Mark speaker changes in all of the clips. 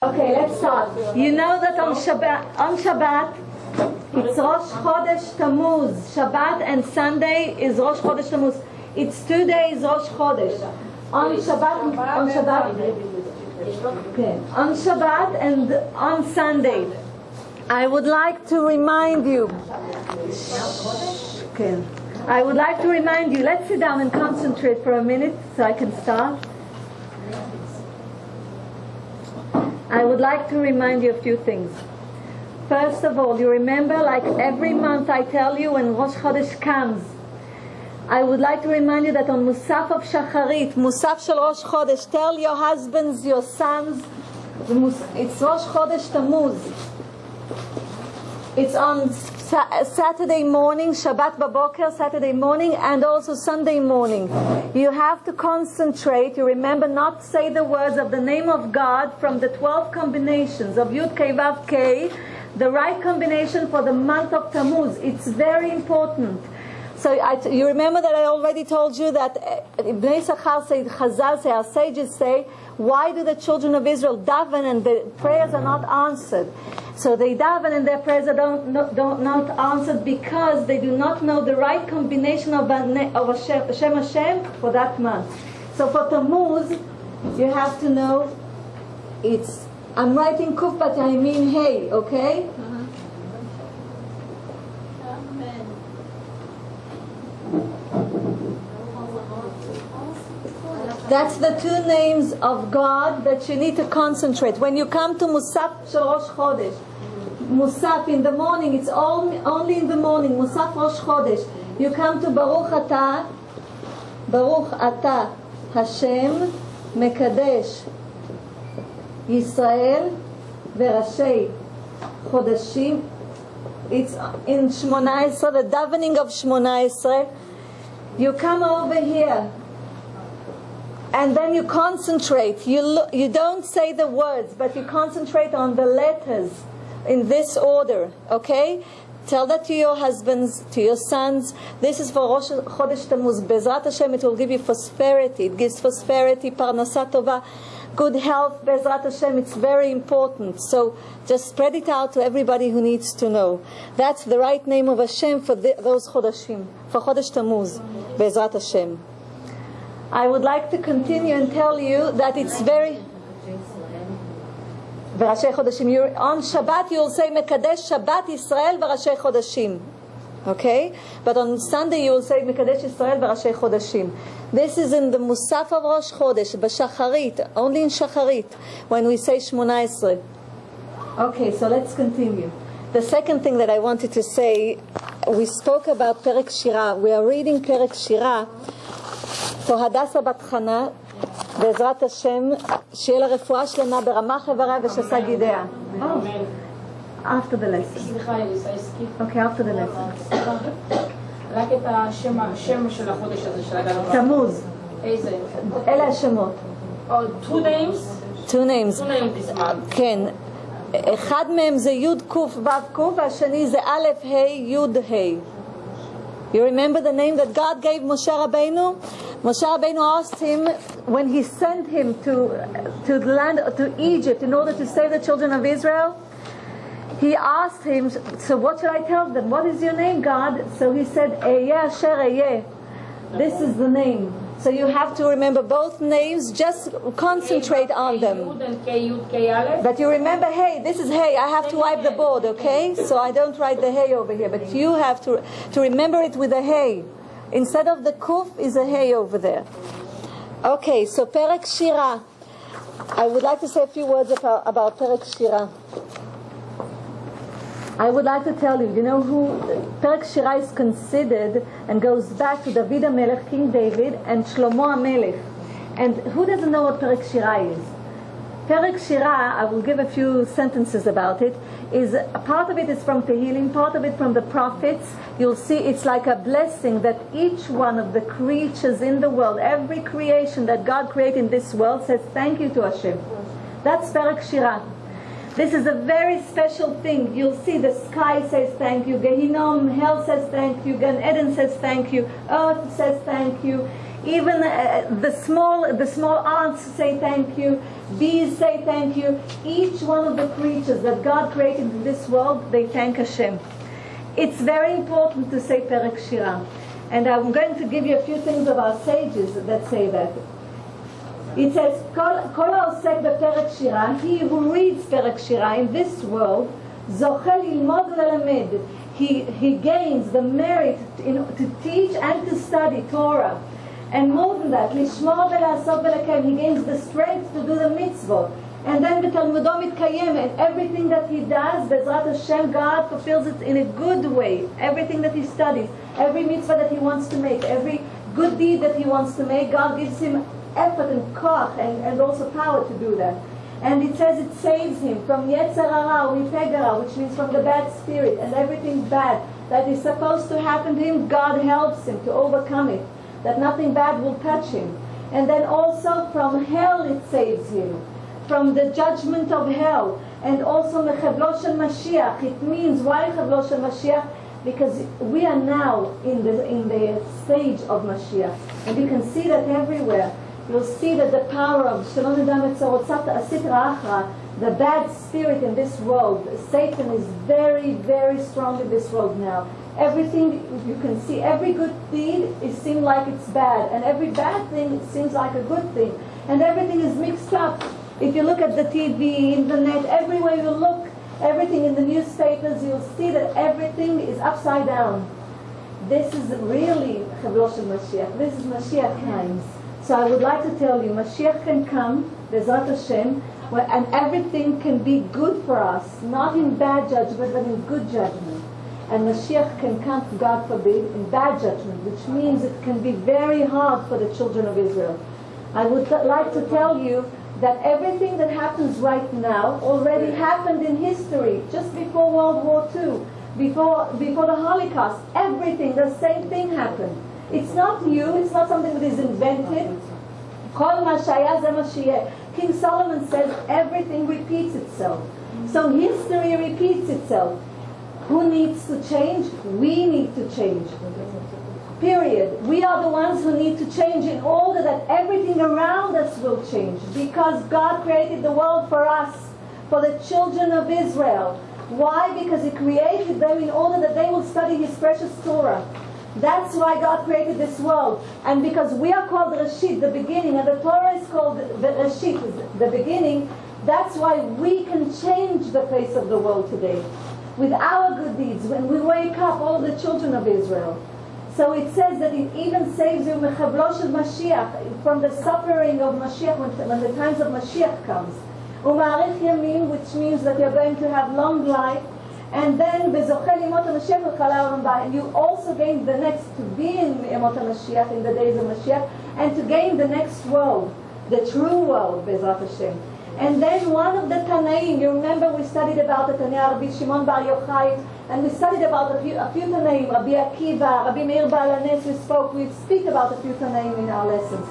Speaker 1: Okay, let's start. You know that on Shabbat, it's Rosh Chodesh Tammuz. Shabbat and Sunday is Rosh Chodesh Tammuz. It's 2 days Rosh Chodesh. On Shabbat and on Sunday, I would like to remind you. I would like to remind you. Let's sit down and concentrate for a minute so I can start. I would like to remind you a few things. First of all, you remember, like every month I tell you when Rosh Chodesh comes, I would like to remind you that on Musaf of Shacharit, Musaf Shel Rosh Chodesh, tell your husbands, your sons, it's Rosh Chodesh Tammuz. It's on Saturday morning, Shabbat Baboker, Saturday morning, and also Sunday morning. You have to concentrate. You remember not to say the words of the name of God from the 12 combinations of Yud Kei Vav Kei, the right combination for the month of Tammuz. It's very important. So you remember that I already told you that Bnei Sachar say, Chazal say, our sages say, why do the children of Israel daven and the prayers are not answered? So they daven and their prayers are not answered because they do not know the right combination of Hashem for that month. So for Tammuz, you have to know it's, I'm writing Kuf but I mean Hey, okay? That's the two names of God that you need to concentrate. When you come to Musaf Shel Rosh Chodesh, Musaf in the morning, it's only in the morning, Musaf Rosh Chodesh. You come to Baruch Atah Hashem Mekadesh Yisrael Verashei Chodeshim. It's in Shmona Esrei, the davening of Shmona Esrei. You come over here. And then you concentrate. You don't say the words, but you concentrate on the letters in this order. Okay? Tell that to your husbands, to your sons. This is for Rosh Chodesh Tammuz. Bezrat Hashem, it will give you prosperity. It gives prosperity, parnasat tova, good health. Bezrat Hashem, it's very important. So just spread it out to everybody who needs to know. That's the right name of Hashem for those Chodeshim, for Chodesh Tammuz. Bezrat Hashem. I would like to continue and tell you that it's very... V'Rashei Chodeshim. On Shabbat you will say Mekadesh Shabbat Yisrael v'Rashei Chodeshim. Okay? But on Sunday you will say Mekadesh Yisrael v'Rashei Chodeshim. This is in the Musaf of Rosh Chodesh, B'Shacharit, only in Shacharit, when we say Shmona Esrei. Okay, so let's continue. The second thing that I wanted to say, we spoke about Perek Shirah. We are reading Perek Shirah. So Hadassah בת חנה, בעזרת השם, שיהיה לה רפואה שלמה ברמ"ח איבריה ושס"ה גידיה. After the lesson.
Speaker 2: סליחה, אליסה, הסכיף.
Speaker 1: Okay, after the lesson.
Speaker 2: רק את השם של החודש הזה של הגל.
Speaker 1: תמוז.
Speaker 2: איזה?
Speaker 1: אלה השמות.
Speaker 2: Two names?
Speaker 1: Two names.
Speaker 2: Two names this month.
Speaker 1: כן. אחד מהם זה י' ק' ו' ק' והשני זה א' ה' י' ה'. You remember the name that God gave Moshe Rabbeinu? Moshe Rabbeinu asked him when he sent him to the land, to Egypt, in order to save the children of Israel. He asked him, so what should I tell them? What is your name, God? So he said, Eyeh Asher Eyeh. This is the name. So you have to remember both names, just concentrate on them. But you remember, hey, this is hey, I have to wipe the board, okay? So I don't write the hey over here, but you have to remember it with a hey. Instead of the kuf is a hey over there. Okay, so Perek Shirah. I would like to say a few words about Perek Shirah. I would like to tell you, you know who Perek Shirah is considered and goes back to David HaMelech, King David, and Shlomo HaMelech. And who doesn't know what Perek Shirah is? Perek Shirah, I will give a few sentences about it, is a part of it is from Tehillim, part of it from the prophets. You'll see it's like a blessing that each one of the creatures in the world, every creation that God created in this world says thank you to Hashem. That's Perek Shirah. This is a very special thing. You'll see the sky says thank you, Gehinom, hell says thank you, Gan Eden says thank you, earth says thank you. Even the small ants say thank you, bees say thank you. Each one of the creatures that God created in this world, they thank Hashem. It's very important to say Perek Shira. And I'm going to give you a few things of our sages that say that. It says, Kol ha'osek bePerek Shira, he who reads Perek Shira in this world, zoche lilmod velamed. He gains the merit to teach and to study Torah. And more than that, lishmor ve'lasot ve'lekayim, he gains the strength to do the mitzvot. And then b'talmudo mitkayem, and everything that he does, Bezrat Hashem, God fulfills it in a good way. Everything that he studies, every mitzvah that he wants to make, every good deed that he wants to make, God gives him effort and koach and also power to do that. And it says it saves him from Yetzer Hara, Mipegara, which means from the bad spirit and everything bad that is supposed to happen to him. God helps him to overcome it, that nothing bad will touch him. And then also from hell it saves him, from the judgment of hell. And also Mechevlo Shel Mashiach. It means, why Mechevlo Shel Mashiach? Because we are now in the stage of Mashiach. And you can see that everywhere. You'll see that the power of Shalom Nedam Etzorot Sitra Achra, the bad spirit in this world, Satan is very, very strong in this world now. Everything you can see, every good deed, it seems like it's bad, and every bad thing, it seems like a good thing, and everything is mixed up. If you look at the TV, internet, everywhere you look, everything in the newspapers, you'll see that everything is upside down. This is really Chavlo Shel Mashiach. This is Mashiach times. So I would like to tell you, Mashiach can come, Bezrat Hashem, and everything can be good for us, not in bad judgment, but in good judgment. And Mashiach can come, God forbid, in bad judgment, which means it can be very hard for the children of Israel. I would like to tell you that everything that happens right now already happened in history, just before World War II, before the Holocaust. Everything, the same thing happened. It's not new, it's not something that is invented. Kol ma shaya ze ma sheyeh. King Solomon says everything repeats itself. So history repeats itself. Who needs to change? We need to change. Period. We are the ones who need to change in order that everything around us will change. Because God created the world for us, for the children of Israel. Why? Because He created them in order that they will study His precious Torah. That's why God created this world. And because we are called Rashid, the beginning, and the Torah is called the Rashid, the beginning, that's why we can change the face of the world today. With our good deeds, when we wake up, all the children of Israel. So it says that it even saves you Mechavlo Shel Mashiach, from the suffering of Mashiach, when the times of Mashiach comes. U'ma'arich Yamim, which means that you're going to have long life. And then Bezochel Yemot HaMashiach V'Chala Olam Ba. And you also gain the next, to be in Yemot HaMashiach, in the days of Mashiach, and to gain the next world, the true world, Bezrat Hashem. And then one of the Tanaim, you remember we studied about the Tanya, Rabbi Shimon Bar Yochai, and we studied about a few Tanaim, Rabbi Akiva, Rabbi Meir Baal HaNes, we speak about a few Tanaim in our lessons.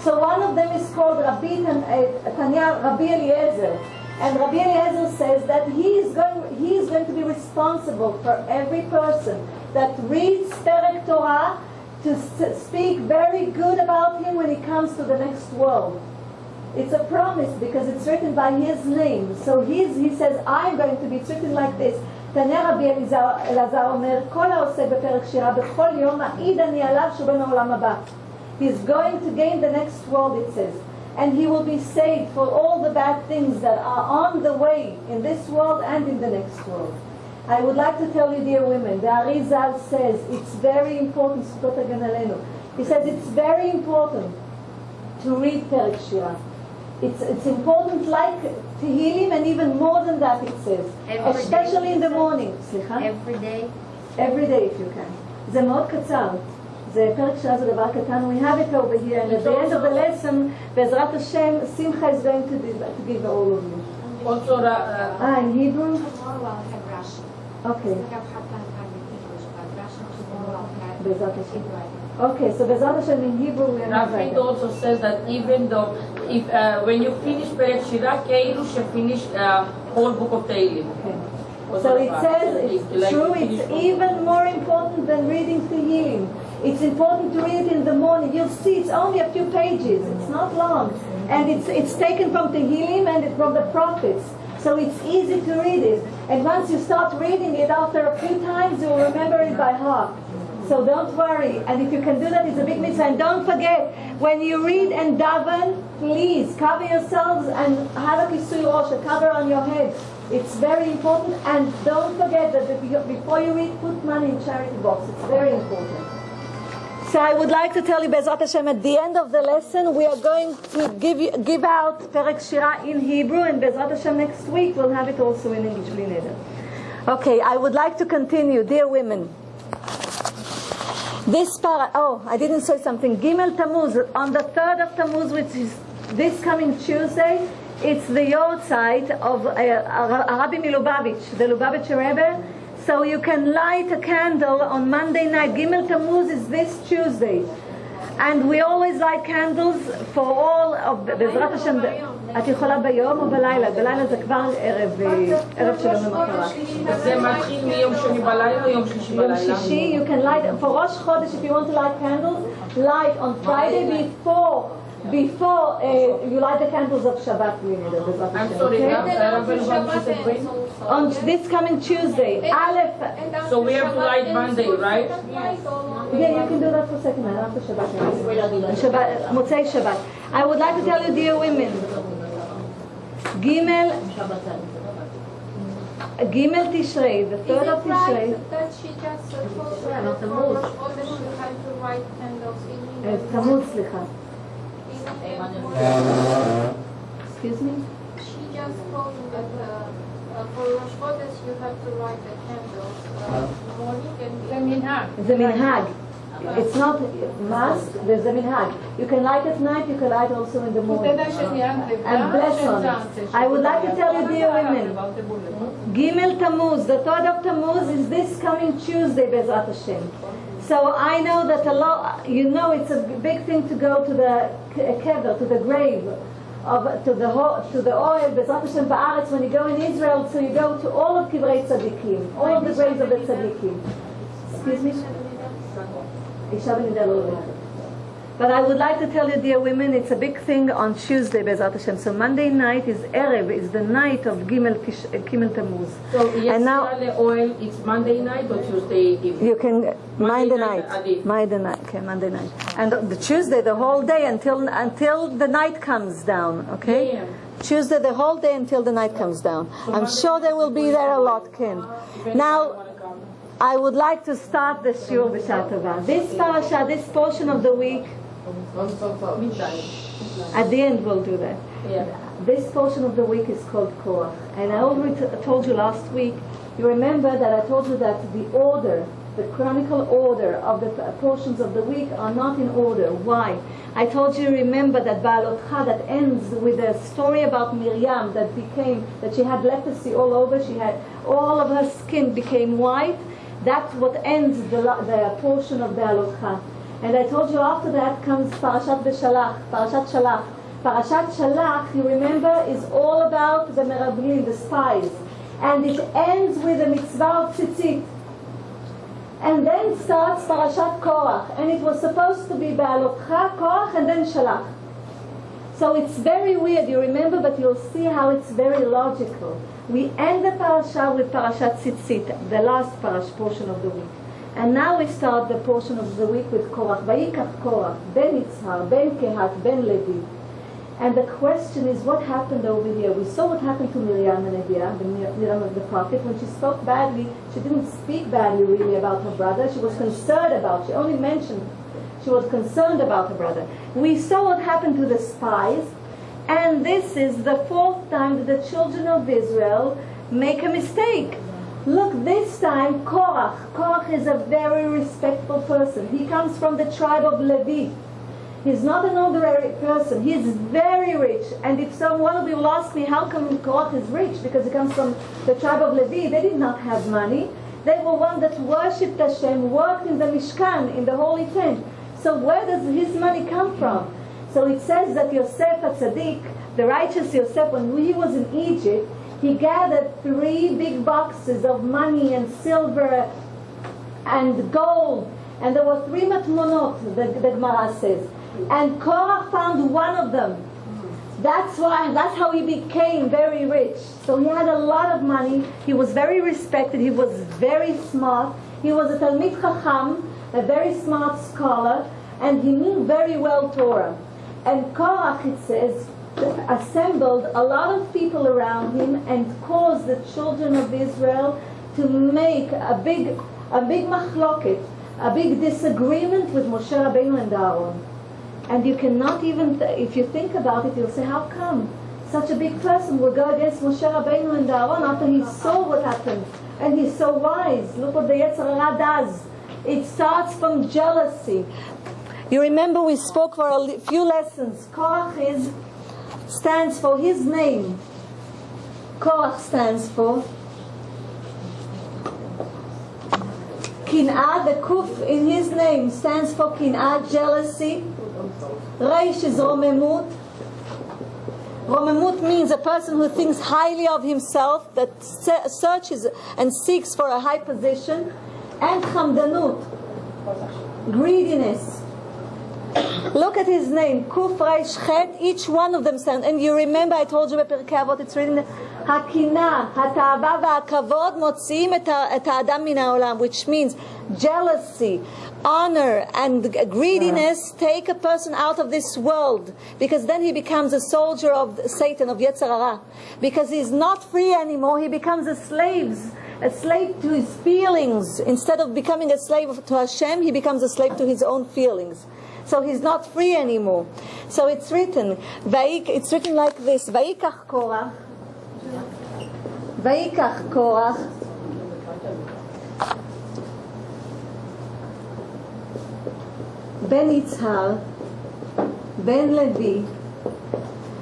Speaker 1: So one of them is called Tanya, Rabbi Eliezer. And Rabbi Eliezer says that he is going to be responsible for every person that reads Perek Torah to speak very good about him when he comes to the next world. It's a promise because it's written by his name. So he says, I'm going to be written like this. Tanya Rabbi Elazar Omer, Kol ha'oseh bePerek Shira b'chol yom ma'id ani alav shu ben ha'olam haba. He's going to gain the next world, it says. And he will be saved for all the bad things that are on the way in this world and in the next world. I would like to tell you, dear women, the Arizal says it's very important, he says it's very important to read Perek Shira. It's important like Tehillim, and even more than that it says. Especially in the morning.
Speaker 3: Every day?
Speaker 1: Every day if you can. זה מאוד קצר. זה פרק שעה, זה דבר קטן. We have it over here. And at the end of the lesson, בעזרת השם, Simcha is going to give all of you.
Speaker 2: Also,
Speaker 1: in Hebrew?
Speaker 3: Tomorrow I'll have Rashi.
Speaker 1: Okay.
Speaker 3: I have half time in English, but Rashi tomorrow I'll have
Speaker 1: בעזרת השם. Okay, so בעזרת השם in Hebrew we are not
Speaker 2: Rabbanit also says that even though, if when you finish Perek Shira, כאילו שfinish whole book of Tehillim.
Speaker 1: Okay. So it says, it's true, it's even more important than reading Tehillim. It's important to read it in the morning. You'll see it's only a few pages. It's not long. And it's taken from Tehillim and from the prophets. So it's easy to read it. And once you start reading it after a few times, you'll remember it by heart. So don't worry. And if you can do that, it's a big mitzvah. And don't forget, when you read and daven, please cover yourselves and have a kisui rosh, a cover on your head. It's very important. And don't forget that before you read, put money in charity box. It's very important. So I would like to tell you, Be'ezrat Hashem, at the end of the lesson, we are going to give out Perek Shira in Hebrew, and Be'ezrat Hashem next week we'll have it also in English. Bli neder. Okay, I would like to continue, dear women. I didn't say something. Gimel Tammuz, on the 3rd of Tammuz, which is this coming Tuesday, it's the Yortzeit of Rabbi Milubavitch, the Lubavitcher Rebbe. So you can light a candle on Monday night. Gimel Tammuz is this Tuesday. And we always light candles for all of the בעזרת השם. את יכולה ביום או בלילה? בלילה זה כבר ערב של יום למחרת.
Speaker 2: זה מתחיל מיום שני בלילה או יום שלישי בלילה?
Speaker 1: יום שישי, you can light, for Rosh Chodesh, if you want to light candles, light on Friday before you light the candles of Shabbat.
Speaker 2: I'm sorry, okay?
Speaker 1: On this coming Tuesday, Aleph.
Speaker 2: So we have to light Monday, right?
Speaker 1: Yeah, you can do that for a second after Shabbat. Motzei Shabbat. I would like to tell you, dear women, Gimel Tishrei, the 3rd of Tishrei.
Speaker 3: That she just told her that for Rosh Chodesh you had to write candles in
Speaker 1: Tammuz, slicha. Excuse me?
Speaker 3: She just told me that for Rosh Chodesh you have to write the candles morning and
Speaker 1: The minhag. It's not must, there's a minhag. You can light at night, you can light also in the morning. And bless on it. I would like to tell you, dear women, Gimel Tammuz, the 3rd of Tammuz is this coming Tuesday, Be'ezrat Hashem. So I know that a lot, it's a big thing to go to the kever, to the grave, to the oil, Be'ezrat Hashem Ba'aretz, when you go in Israel, so you go to all of Kivrei Tzadikim, all of the graves of the Tzadikim. Excuse me? But I would like to tell you, dear women, it's a big thing on Tuesday, Be'ezrat Hashem. So Monday night is Erev, is the night of Gimel Tammuz.
Speaker 2: So
Speaker 1: and now
Speaker 2: the oil, it's Monday night or Tuesday evening?
Speaker 1: you can mind the night.
Speaker 2: Monday night.
Speaker 1: Okay, Monday night. And the Tuesday, the whole day until the night comes down. Okay.
Speaker 2: Yeah.
Speaker 1: Tuesday, the whole day until the night comes down. So I'm sure they will be there a lot, Ken. Now, I would like to start the shiur b'shah tova. This parasha, this portion of the week, at the end we'll do that.
Speaker 2: Yeah.
Speaker 1: This portion of the week is called Korach. And I already told you last week, you remember that I told you that the order, the chronicle order of the portions of the week are not in order. Why? I told you, remember that Ba'alotcha, that ends with a story about Miriam that she had leprosy all over, she had all of her skin became white. That's what ends the portion of Ba'alotcha. And I told you after that comes Parashat Shalach. Parashat Shalach, you remember, is all about the meraglim, the spies. And it ends with the mitzvah of tzitzit. And then starts Parashat Korach. And it was supposed to be Ba'alotcha, Korach, and then Shalach. So it's very weird, you remember, but you'll see how it's very logical. We end the parasha with Parashat Tzitzit, the last portion of the week. And now we start the portion of the week with Korach. Vayikach Korach, ben Yitzhar, ben Kehat, ben Levi. And the question is, what happened over here? We saw what happened to Miriam the Neviah, Miriam of the prophet. When she spoke badly, she didn't speak badly really about her brother. She was concerned she only mentioned, she was concerned about her brother. We saw what happened to the spies. And this is the 4th time that the children of Israel make a mistake. Look, this time Korach is a very respectful person. He comes from the tribe of Levi. He's not an ordinary person. He's very rich. And if one of you will ask me, how come Korach is rich? Because he comes from the tribe of Levi. They did not have money. They were one that worshipped Hashem, worked in the Mishkan, in the holy tent. So where does his money come from? So it says that Yosef HaTzadik, the righteous Yosef, when he was in Egypt, he gathered 3 big boxes of money and silver and gold. And there were 3 matmonot, the Gemara says. And Korach found one of them. That's how he became very rich. So he had a lot of money. He was very respected. He was very smart. He was a Talmid Chacham, a very smart scholar, and he knew very well Torah. And Korach, it says, assembled a lot of people around him and caused the children of Israel to make a big machloket, a big disagreement with Moshe Rabbeinu and Aaron. And you cannot even, if you think about it, you'll say, how come such a big person will go against Moshe Rabbeinu and Aaron after he saw what happened? And he's so wise. Look what the Yetzer Hara does. It starts from jealousy. You remember we spoke for a few lessons. Korach stands for his name. Korach stands for Kin'ah. The Kuf in his name stands for Kin'ah, jealousy. Reish is Romemut. Romemut means a person who thinks highly of himself, that searches and seeks for a high position. And Chamdanut, greediness. Look at his name, Kuf Reish Chet. Each one of them stands. And you remember I told you בפרקי אבות, it's written, הקנאה, התאווה והכבוד מוציאים את האדם מן העולם, which means jealousy, honor and greediness take a person out of this world, because then he becomes a soldier of Satan, of Yetzer Hara. Because he's not free anymore, he becomes a slave to his feelings. Instead of becoming a slave to Hashem, he becomes a slave to his own feelings. So he's not free anymore. So it's written like this, Vayikach Korach Ben Yitzhar Ben Levi,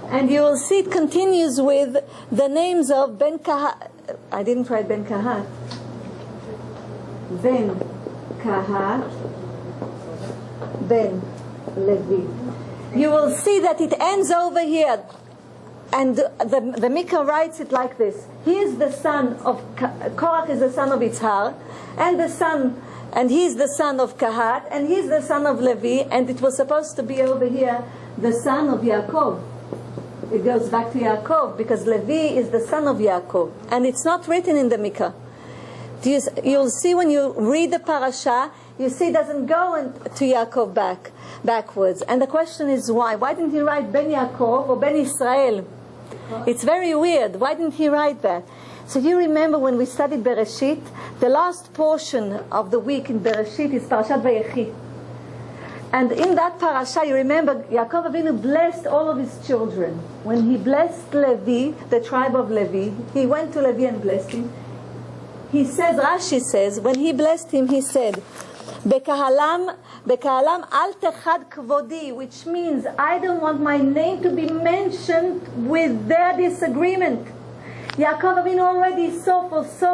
Speaker 1: and you will see it continues with the names of Ben Kahat. I didn't write Ben Kahat. Ben Kahat, Ben Levi. You will see that it ends over here, and the Mikra writes it like this. He is the son of Korach, is the son of Yitzhar, and he's the son of Kahat, and he's the son of Levi, and it was supposed to be over here the son of Yaakov. It goes back to Yaakov because Levi is the son of Yaakov, and it's not written in the Mikra. You'll see when you read the parasha, you see it doesn't go to Yaakov backwards. And the question is why? Why didn't he write Ben Yaakov or Ben Israel? It's very weird. Why didn't he write that? So you remember when we studied Bereshit, the last portion of the week in Bereshit is Parashat Vayechi. And in that parasha, you remember, Yaakov Avinu blessed all of his children. When he blessed Levi, the tribe of Levi, he went to Levi and blessed him. He says, Rashi says, when he blessed him, he said, Bekahalam al techad kvodi, which means I don't want my name to be mentioned with their disagreement. Yaakov Avinu already saw,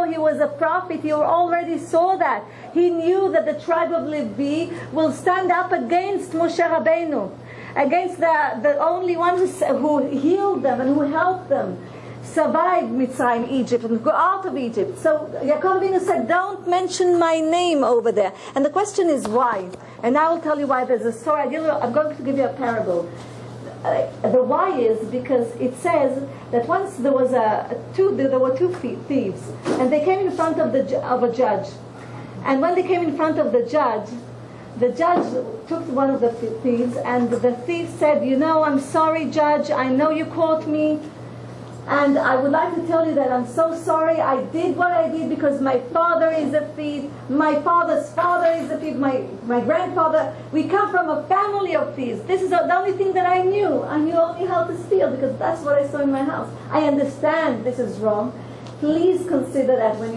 Speaker 1: he was a prophet, he already saw that. He knew that the tribe of Levi will stand up against Moshe Rabbeinu, against the only one who healed them and who helped them survive Mitzrayim, Egypt, and go out of Egypt. So Yaakov Avinu said, don't mention my name over there. And the question is why? And I will tell you why. There's a story. I'm going to give you a parable. The why is because it says that once there were two thieves, and they came in front of a judge. And when they came in front of the judge took one of the thieves, and the thief said, I'm sorry, judge, I know you caught me, and I would like to tell you that I'm so sorry. I did what I did because my father is a thief, my father's father is a thief, my grandfather. We come from a family of thieves. This is the only thing that I knew. I knew only how to steal because that's what I saw in my house. I understand this is wrong. Please consider that when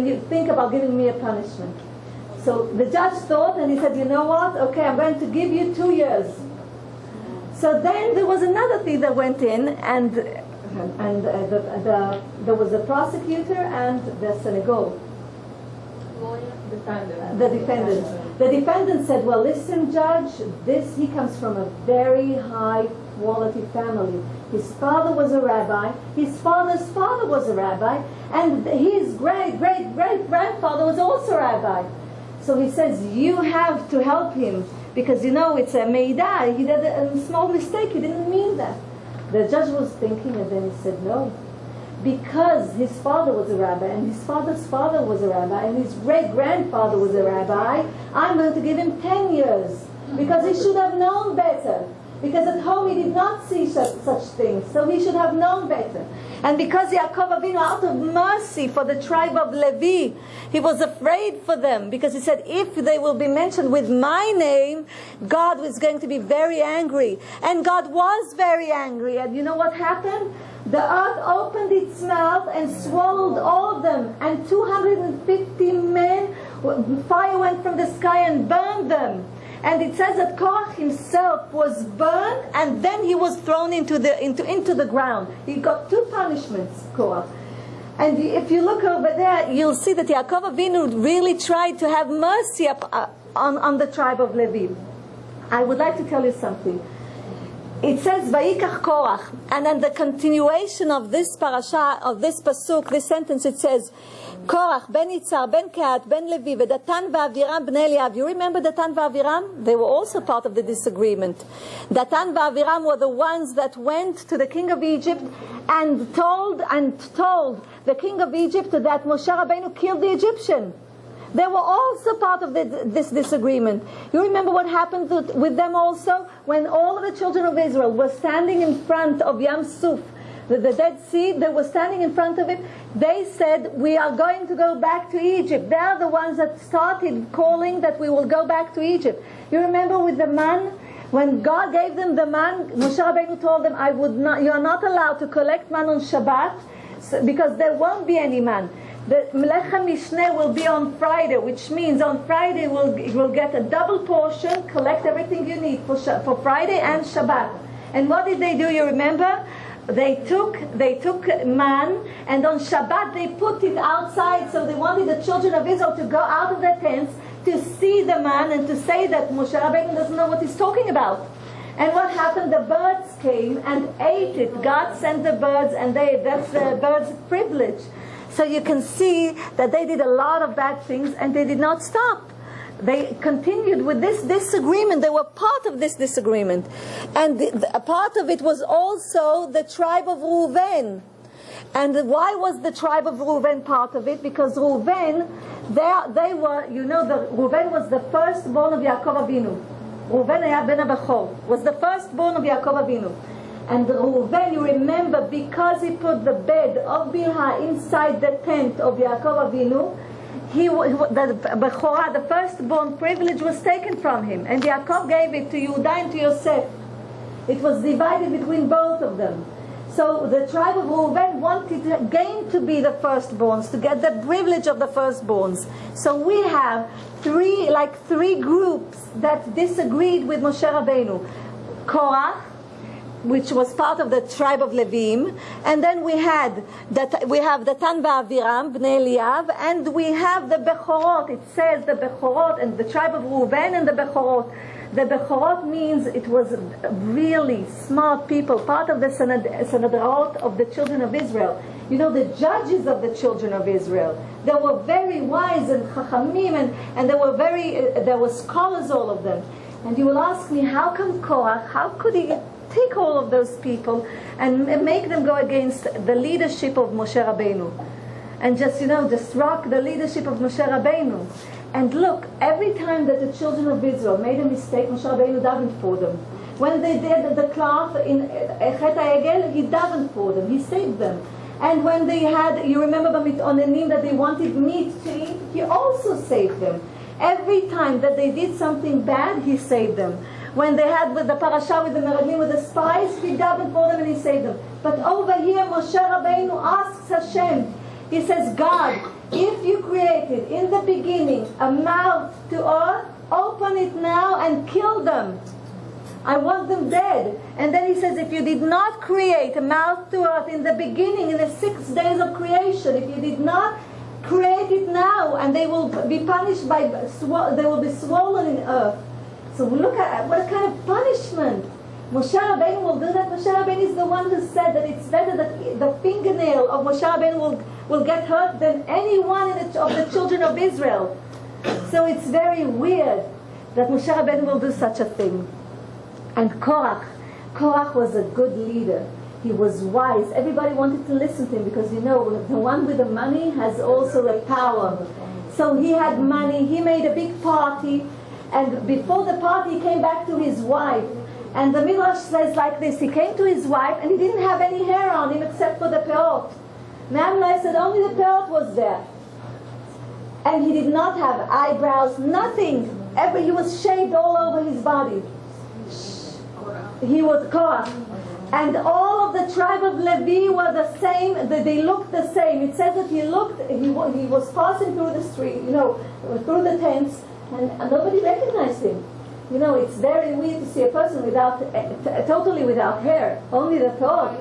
Speaker 1: you think about giving me a punishment. So the judge thought, and he said, you know what? Okay, I'm going to give you 2 years. So then there was another thief that went in, and there was a prosecutor and the senegal, the defendant. The defendant said, well, listen, judge, he comes from a very high quality family. His father was a rabbi, his father's father was a rabbi, and his great grandfather was also a rabbi. So he says, you have to help him, because it's a meidah. He did a small mistake. He didn't mean that. The judge was thinking, and then he said, no. Because his father was a rabbi, and his father's father was a rabbi, and his great-grandfather was a rabbi, I'm going to give him 10 years. Because he should have known better. Because at home he did not see such things. So he should have known better. And because Yaakov Avinu, out of mercy for the tribe of Levi, he was afraid for them. Because he said, if they will be mentioned with my name, God was going to be very angry. And God was very angry. And you know what happened? The earth opened its mouth and swallowed all of them. And 250 men, fire went from the sky and burned them. And it says that Korach himself was burned, and then he was thrown into the ground. He got 2 punishments, Korach. And if you look over there, you'll see that Yaakov Avinu really tried to have mercy on the tribe of Levi. I would like to tell you something. It says Vayikach Korach, and then the continuation of this parasha, of this pasuk, this sentence, it says Korach, Ben Yitzhar, Ben Kehat, Ben Levi, Datan v'Aviram bnei Eliav. You remember Datan v'Aviram? They were also part of the disagreement. Datan v'Aviram were the ones that went to the king of Egypt and told the king of Egypt that Moshe Rabbeinu killed the Egyptian. They were also part of this disagreement. You remember what happened with them also? When all of the children of Israel were standing in front of Yam Suf, the Dead Sea, they were standing in front of it. They said, we are going to go back to Egypt. They are the ones that started calling that we will go back to Egypt. You remember with the man? When God gave them the man, Moshe Rabbeinu told them, you are not allowed to collect man on Shabbat, because there won't be any man. The Lechem Mishneh will be on Friday, which means on Friday we'll get a double portion, collect everything you need for Friday and Shabbat. And what did they do, you remember? They took man, and on Shabbat they put it outside, so they wanted the children of Israel to go out of their tents to see the man and to say that Moshe Rabbeinu doesn't know what he's talking about. And what happened? The birds came and ate it. God sent the birds, and that's the birds' privilege. So you can see that they did a lot of bad things, and they did not stop. They continued with this disagreement. They were part of this disagreement. And a part of it was also the tribe of Reuven. And why was the tribe of Reuven part of it? Because Reuven, they were, Reuven was the firstborn of Yaakov Avinu. Reuven ben Abachor was the firstborn of Yaakov Avinu. And Reuven, you remember, because he put the bed of Bilhah inside the tent of Yaakov Avinu, the firstborn privilege was taken from him. And Yaakov gave it to Yehuda and to Yosef. It was divided between both of them. So the tribe of Reuven wanted again to be the firstborns, to get the privilege of the firstborns. So we have three groups that disagreed with Moshe Rabbeinu. Korach, which was part of the tribe of Levim, and then we have Datan v'Aviram bnei Eliav, and we have the Bechorot. It says the Bechorot, and the tribe of Reuven and the Bechorot. The Bechorot means it was really smart people, part of the Sanhedrin of the children of Israel. The judges of the children of Israel. They were very wise and chachamim, and there were scholars, all of them. And you will ask me, how come Korach, how could he take all of those people and make them go against the leadership of Moshe Rabbeinu, and just rock the leadership of Moshe Rabbeinu? And look, every time that the children of Israel made a mistake, Moshe Rabbeinu davened for them. When they did the cloth in Chet HaEgel, he davened for them, he saved them. And when they had, you remember on the Nim that they wanted meat to eat, he also saved them. Every time that they did something bad, he saved them. When they had with the parasha with the meraglim, with the spies, he davened for them and he saved them. But over here, Moshe Rabbeinu asks Hashem, he says, God, if you created in the beginning a mouth to earth, open it now and kill them. I want them dead. And then he says, if you did not create a mouth to earth in the beginning, in the 6 days of creation, if you did not create it now, and they will be punished they will be swollen in earth. So look at what kind of punishment. Moshe Rabbeinu will do that. Moshe Rabbeinu is the one who said that it's better that the fingernail of Moshe Rabbeinu will get hurt than any one of the children of Israel. So it's very weird that Moshe Rabbeinu will do such a thing. And Korach was a good leader. He was wise. Everybody wanted to listen to him because, the one with the money has also the power. So he had money. He made a big party. And before the party, he came back to his wife. And the Midrash says like this. He came to his wife and he didn't have any hair on him except for the peot. Mamlai said only the peot was there. And he did not have eyebrows, nothing. He was shaved all over his body. He was Korach. And all of the tribe of Levi were the same, they looked the same. It says that he was passing through the street, through the tents, and nobody recognized him. It's very weird to see a person totally without hair, only the thought.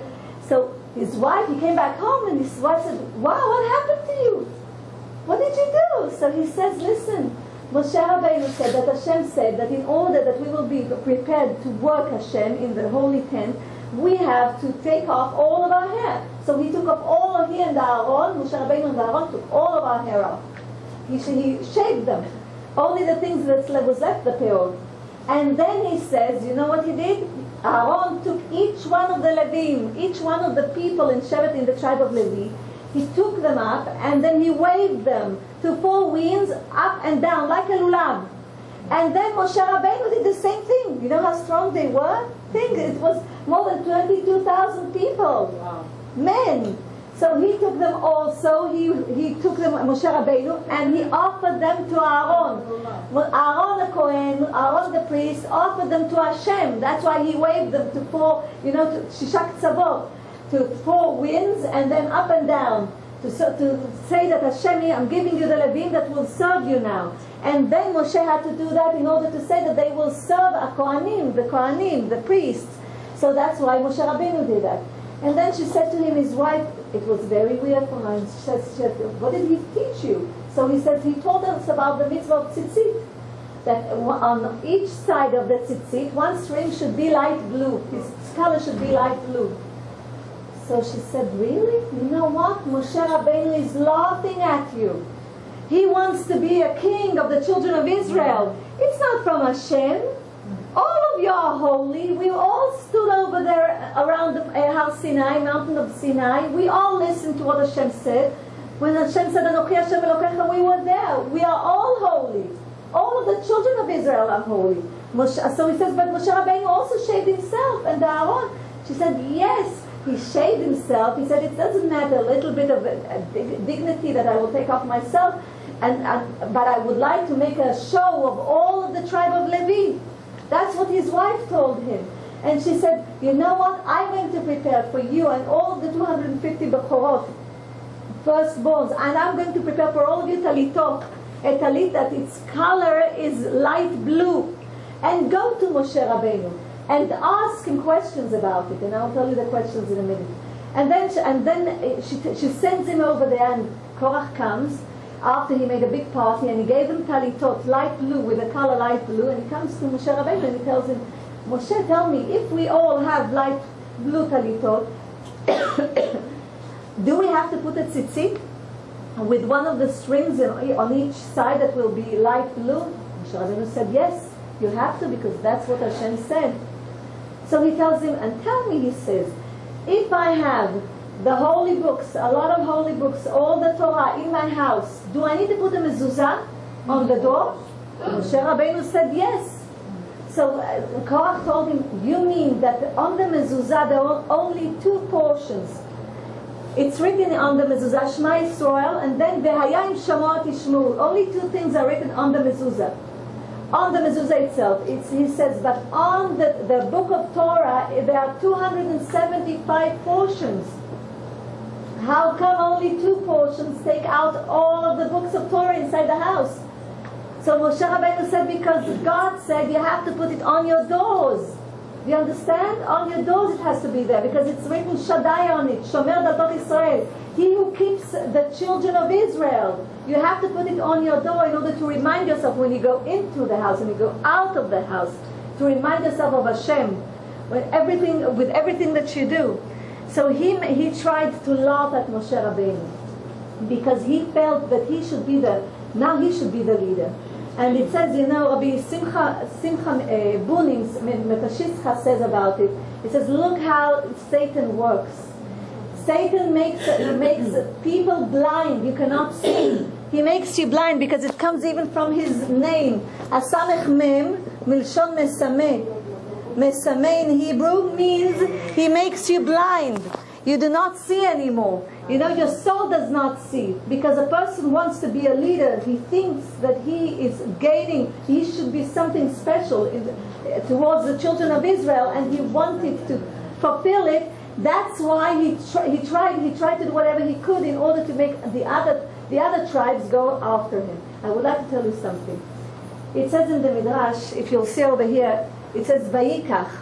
Speaker 1: So his wife, he came back home and his wife said, wow, what happened to you? What did you do? So he says, listen, Moshe Rabbeinu said that Hashem said that in order that we will be prepared to work Hashem in the holy tent, we have to take off all of our hair. So he took off all of, he and Aaron, Moshe Rabbeinu and Aaron took all of our hair off. He shaved them. Only the things that was left, the peor. And then he says, you know what he did? Aaron took each one of the Levim, each one of the people in Shevet in the tribe of Levi, he took them up and then he waved them to four winds up and down like a lulav. And then Moshe Rabbeinu did the same thing. You know how strong they were? Think it was more than 22,000 people.
Speaker 2: Wow.
Speaker 1: Men. So he took them also, he took them, Moshe Rabbeinu, and he offered them to Aaron. Aaron the Kohen, Aaron the priest, offered them to Hashem. That's why he waved them to four, to Shishak Tzavot, to four winds and then up and down. To say that Hashem, I'm giving you the Levim that will serve you now. And then Moshe had to do that in order to say that they will serve the Kohanim, the priests. So that's why Moshe Rabbeinu did that. And then she said to him, his wife, it was very weird for her. And she said, what did he teach you? So he said, he told us about the mitzvah of tzitzit. That on each side of the tzitzit, one string should be light blue. His color should be light blue. So she said, really? You know what? Moshe Rabbeinu is laughing at you. He wants to be a king of the children of Israel. It's not from Hashem. All of you are holy. We all stood over there around the Har Sinai, mountain of Sinai. We all listened to what Hashem said. When Hashem said, Anochi Hashem Elokecha, we were there. We are all holy. All of the children of Israel are holy. So he says, but Moshe Rabbeinu also shaved himself. And Aaron, she said, yes. He shaved himself. He said, it doesn't matter, a little bit of dignity that I will take off myself, but I would like to make a show of all of the tribe of Levi. That's what his wife told him. And she said, you know what? I'm going to prepare for you and all of the 250 Bechorot, firstborns, and I'm going to prepare for all of you talitot, a talit that its color is light blue. And go to Moshe Rabbeinu and ask him questions about it, and I'll tell you the questions in a minute. And then she sends him over there, and Korach comes after he made a big party, and he gave them talitot, light blue, with the color light blue, and he comes to Moshe Rabbeinu and he tells him, Moshe, tell me, if we all have light blue talitot, do we have to put a tzitzit with one of the strings on each side that will be light blue? Moshe Rabbeinu said, yes, you have to, because that's what Hashem said. So he tells him, and tell me, he says, if I have the holy books, a lot of holy books, all the Torah in my house, do I need to put a mezuzah on the door? Moshe Rabbeinu said yes. So Korach told him, you mean that on the mezuzah there are only two portions. It's written on the mezuzah, Shema Yisrael, and then V'hayayim Shamot Ishmu. Only two things are written on the mezuzah. On the mezuzah itself, he says, but on the book of Torah, there are 275 portions. How come only two portions take out all of the books of Torah inside the house? So Moshe Rabbeinu said, because God said you have to put it on your doors. Do you understand? On your doors it has to be there, because it's written Shaddai on it, Shomer Daltot Israel. He who keeps the children of Israel. You have to put it on your door in order to remind yourself when you go into the house and you go out of the house, to remind yourself of Hashem with everything that you do. So he tried to laugh at Moshe Rabbeinu because he felt that he should be the leader. And it says, Rabbi Simcha Bunim Metashistcha says about it. It says, look how Satan works. Satan makes people blind. You cannot see. He makes you blind because it comes even from his name. Asamech Mem Milshon Mesameh. Mesameh in Hebrew means he makes you blind. You do not see anymore. Your soul does not see. Because a person wants to be a leader. He thinks that he is gaining. He should be something special towards the children of Israel, and he wanted to fulfill it. That's why he tried to do whatever he could in order to make the other tribes go after him. I would like to tell you something. It says in the Midrash, if you'll see over here, it says Vayikach.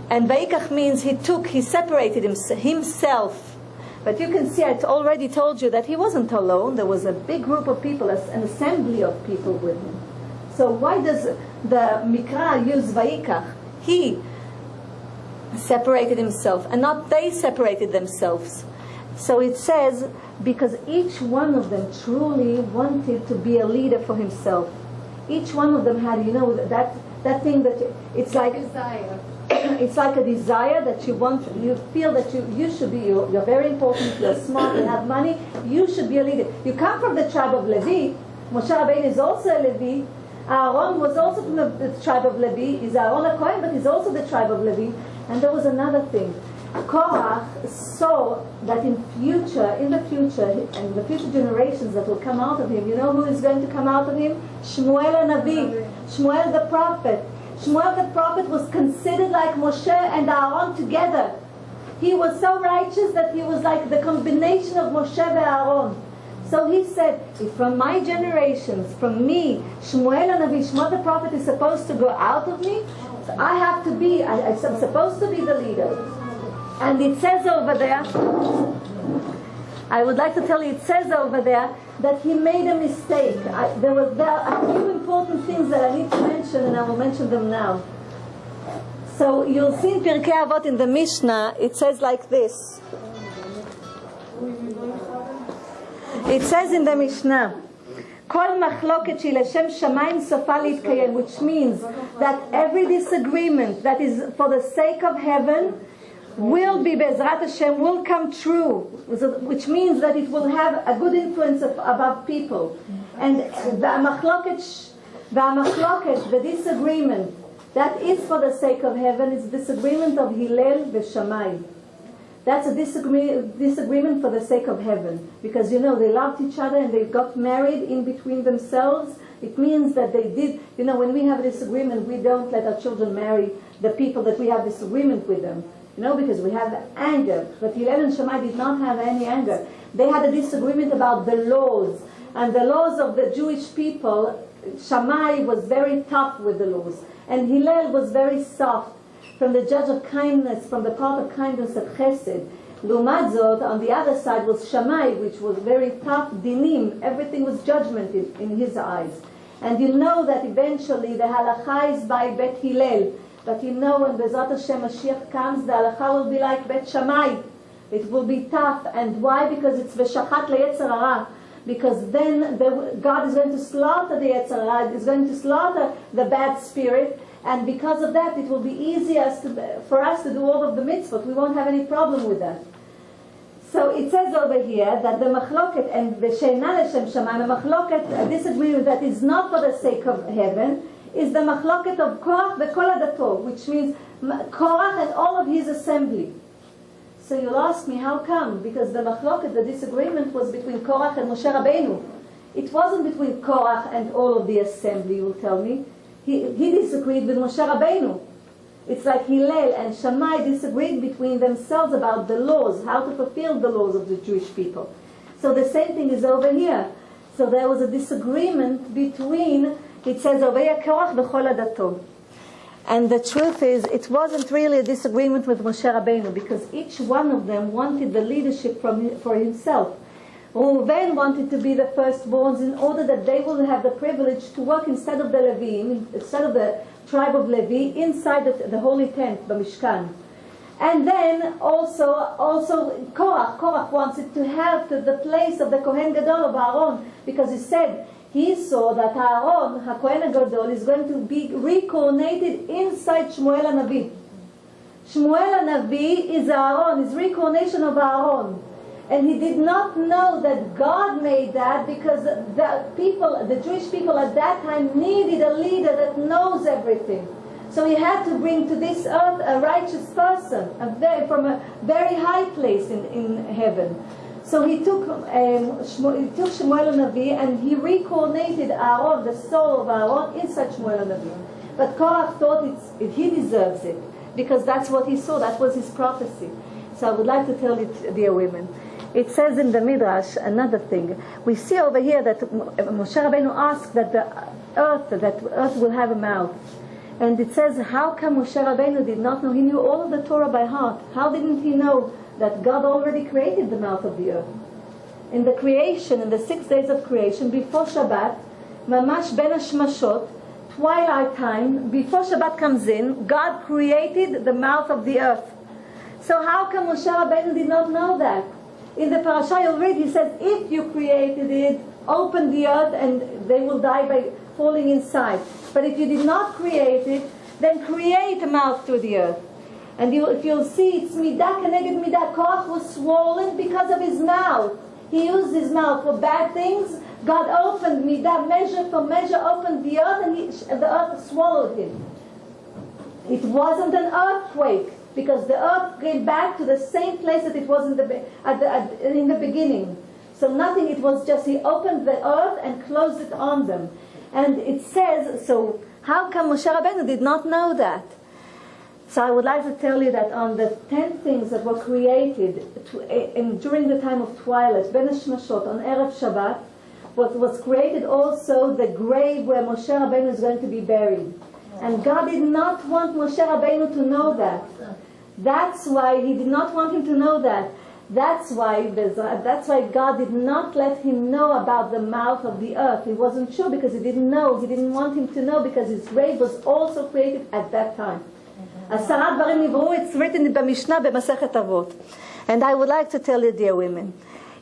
Speaker 1: And Vayikach means he separated himself. But you can see, I already told you that he wasn't alone. There was a big group of people, an assembly of people with him. So why does the Mikra use Vayikach? He separated himself, and not they separated themselves. So it says, because each one of them truly wanted to be a leader for himself. Each one of them had, that thing that it's like
Speaker 3: Desire.
Speaker 1: It's like a desire that you feel that you should be, you're very important, you're smart, you have money, you should be a leader. You come from the tribe of Levi. Moshe Rabbeinu is also a Levi. Aaron was also from the tribe of Levi. He's Aaron a Kohen, but he's also the tribe of Levi. And there was another thing. Korach saw that in the future generations that will come out of him, you know who is going to come out of him? Shmuel Navi, Shmuel the prophet. Shmuel the prophet was considered like Moshe and Aaron together. He was so righteous that he was like the combination of Moshe and Aaron. So he said, if from my generations, from me, Shmuel Navi, Shmuel the prophet is supposed to go out of me, so I have to be, I'm supposed to be the leader. And it says over there, I would like to tell you, it says over there that he made a mistake. There are a few important things that I need to mention, and I will mention them now. So you'll see in Pirkei Avot in the Mishnah, it says like this. It says in the Mishnah, Kol machloket shi l'shem shamayim sofa litkayem, which means that every disagreement that is for the sake of heaven will be Be'ezrat Hashem, will come true, which means that it will have a good influence above people. And the disagreement that is for the sake of heaven is disagreement of Hillel v'Shammai. That's a disagreement for the sake of heaven, because they loved each other and they got married in between themselves. It means that they did, when we have a disagreement, we don't let our children marry the people that we have disagreement with them. Because we have anger. But Hillel and Shammai did not have any anger. They had a disagreement about the laws. And the laws of the Jewish people, Shammai was very tough with the laws. And Hillel was very soft, from the judge of kindness, from the part of kindness of Chesed. L'umat zot, on the other side, was Shammai, which was very tough, dinim. Everything was judgment in his eyes. And that eventually the halakha is by Bet Hillel. But when Bezrat Hashem Mashiach comes, the halacha will be like Bet Shammai. It will be tough. And why? Because it's v'shachat le'yetzer hara. Because then God is going to slaughter the yetzer hara. Is going to slaughter the bad spirit. And because of that, it will be easier for us to do all of the mitzvot. We won't have any problem with that. So it says over here that the machloket and v'she'ena l'shem shamayim, the machloket, a disagreement that is not for the sake of heaven, is the machloket of Korach v'kol adato, which means Korach and all of his assembly. So you'll ask me, how come? Because the machloket, the disagreement, was between Korach and Moshe Rabbeinu. It wasn't between Korach and all of the assembly, you will tell me. He disagreed with Moshe Rabbeinu. It's like Hillel and Shammai disagreed between themselves about the laws, how to fulfill the laws of the Jewish people. So the same thing is over here. So there was a disagreement between, it says over here, Korach v'chol adato. And the truth is, it wasn't really a disagreement with Moshe Rabbeinu, because each one of them wanted the leadership for himself. Reuven wanted to be the firstborns in order that they will have the privilege to work instead of the Levim, instead of the tribe of Levi, inside the holy tent, the Mishkan. And then also Korach wanted to have the place of the Kohen Gadol of Aaron, because he said, he saw that Aaron, HaKohen HaGadol, is going to be reincarnated inside Shmuel HaNavi. Shmuel HaNavi is Aaron, is reincarnation of Aaron. And he did not know that God made that because the Jewish people at that time needed a leader that knows everything. So he had to bring to this earth a righteous person from a very high place in heaven. So he took Shmuel HaNavi and he reincarnated Aaron, the soul of Aaron, inside Shmuel HaNavi. But Korach thought he deserves it because that's what he saw, that was his prophecy. So I would like to tell it, dear women. It says in the Midrash another thing. We see over here that Moshe Rabbeinu asked that the earth will have a mouth. And it says, how come Moshe Rabbeinu did not know? He knew all of the Torah by heart. How didn't he know that God already created the mouth of the earth? In the creation, in the 6 days of creation, before Shabbat, Mamash Ben Hashmashot, twilight time, before Shabbat comes in, God created the mouth of the earth. So how come Moshe Rabbeinu did not know that? In the parasha you'll read, he says, if you created it, open the earth and they will die by falling inside. But if you did not create it, then create a mouth to the earth. And if you'll see, it's midah keneged midah. Korach was swollen because of his mouth. He used his mouth for bad things. God opened midah, measure for measure, opened the earth, and the earth swallowed him. It wasn't an earthquake, because the earth came back to the same place that it was in the beginning. So nothing, it was just he opened the earth and closed it on them. And it says, so how come Moshe Rabbeinu did not know that? So I would like to tell you that on the 10 things that were created during the time of twilight, Ben Hashmashot, on Erev Shabbat, was created also the grave where Moshe Rabbeinu is going to be buried. And God did not want Moshe Rabbeinu to know that. That's why he did not want him to know that. That's why God did not let him know about the mouth of the earth. He wasn't sure because he didn't know. He didn't want him to know because his grave was also created at that time. Asarat Dvarim Nivru, it's written in the Mishnah, B'Masechet Avot. And I would like to tell you, dear women,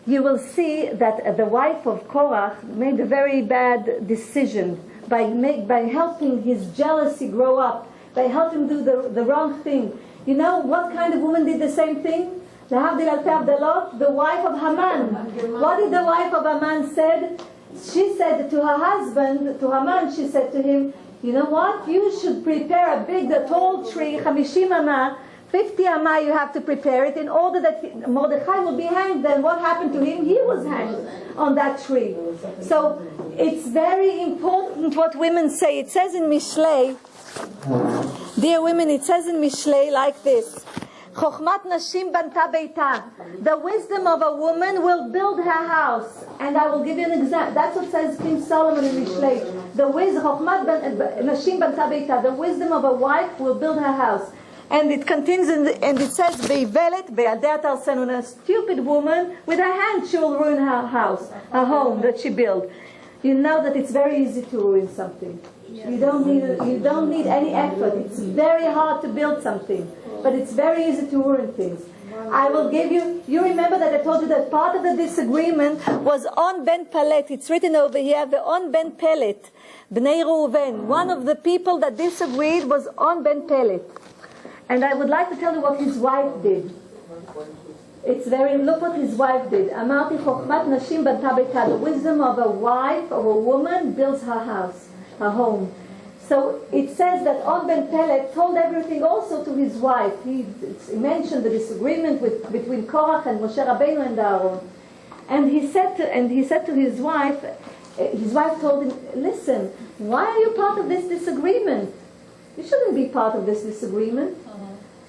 Speaker 1: you will see that the wife of Korach made a very bad decision by helping his jealousy grow up, by helping do the wrong thing. You know what kind of woman did the same thing? The wife of Haman. What did the wife of Haman said? She said to her husband, to Haman, she said to him, you know what? You should prepare a tall tree, 50 amah, you have to prepare it in order that Mordechai will be hanged. Then what happened to him? He was hanged on that tree. So it's very important what women say. It says in Mishlei, dear women, it says in Mishlei like this: Chochmat nashim banta beita. The wisdom of a woman will build her house. And I will give you an example. That's what says King Solomon in Mishlei. The wisdom of a wife will build her house. And it continues and it says, Beivelet be'adei tarsenu. A stupid woman, with her hand she will ruin her house, her home that she built. You know that it's very easy to ruin something. You don't need any effort. It's very hard to build something, but it's very easy to ruin things. I will give you remember that I told you that part of the disagreement was on Ben Pelet. It's written over here, the on Ben Pelet, Bnei Reuven. One of the people that disagreed was on Ben Pelet. And I would like to tell you what his wife did. Look what his wife did. Amarti chokhmat nashim banta beita. The wisdom of a wife, of a woman, builds her house, her home. So it says that On Ben Pelet told everything also to his wife. He mentioned the disagreement between Korach and Moshe Rabbeinu and Aaron. And he said to his wife told him, listen, why are you part of this disagreement? You shouldn't be part of this disagreement.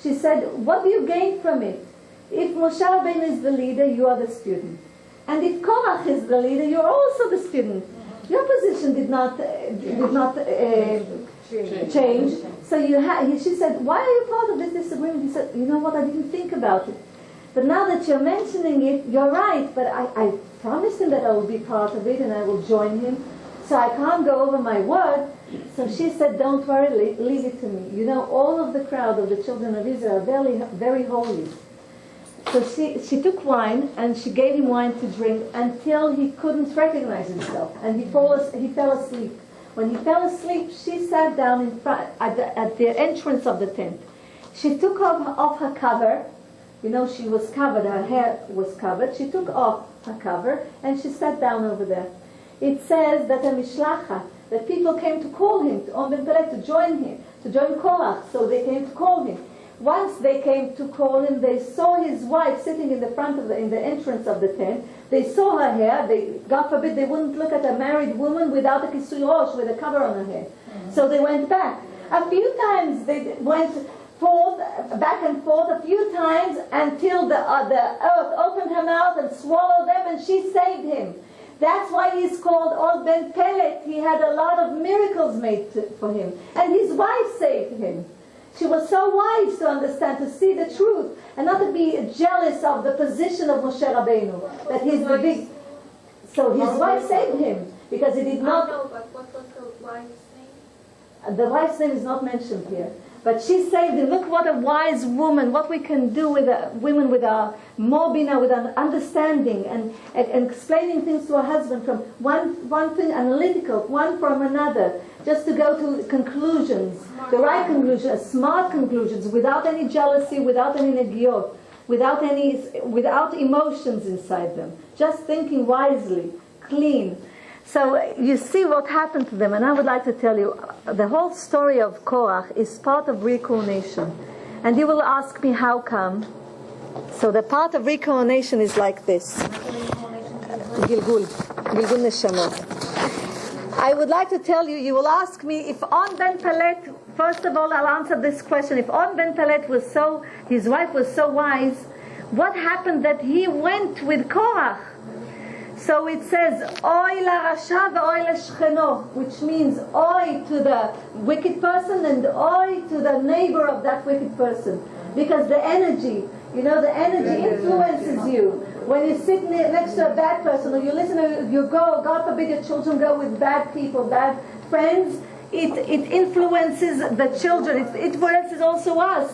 Speaker 1: She said, what do you gain from it? If Moshe Rabbeinu is the leader, you are the student. And if Korach is the leader, you're also the student. Your position did not change. So she said, why are you part of this disagreement? He said, you know what, I didn't think about it. But now that you're mentioning it, you're right. But I promised him that I will be part of it and I will join him. So I can't go over my word. So she said, don't worry, leave it to me. You know, all of the crowd of the children of Israel are very, very holy. So she took wine and she gave him wine to drink until he couldn't recognize himself, and he fell asleep. When he fell asleep, she sat down in front at the entrance of the tent. She took off her cover. You know, she was covered, her hair was covered. She took off her cover and she sat down over there. It says that a mishlachat, that people came to call him, to join him, to join Korach, so they came to call him. Once they came to call him, they saw his wife sitting in the front in the entrance of the tent. They saw her hair. God forbid, they wouldn't look at a married woman without a kisui rosh, with a cover on her head. So they went back. A few times they went back and forth a few times until the earth opened her mouth and swallowed them, and she saved him. That's why he's called Od Ben Pelet. He had a lot of miracles made for him, and his wife saved him. She was so wise to understand, to see the truth, and not to be jealous of the position of Moshe Rabbeinu, that he's the big. So his wife saved him because he did not.
Speaker 3: I know, but what was the wife's name?
Speaker 1: The wife's name is not mentioned here. But she saved him. Look what a wise woman, what we can do with women with our mobina, with our understanding and explaining things to her husband from one thing analytical, one from another, just to go to conclusions, the right conclusions, smart conclusions, without any jealousy, without any negiot, without emotions inside them, just thinking wisely, clean. So you see what happened to them, and I would like to tell you, the whole story of Korach is part of reincarnation. And you will ask me how come. So the part of reincarnation is like this. Gilgul Neshamot. I would like to tell you, you will ask me, if On Ben Pelet, first of all I'll answer this question, if On Ben Pelet his wife was so wise, what happened that he went with Korach? So it says, Oy la rasha ve'oy la shcheno, which means oy to the wicked person and oy to the neighbor of that wicked person. Because the energy, the energy influences you. When you sit next to a bad person, or you listen, or you go, God forbid your children go with bad people, bad friends, it influences the children. It influences also us.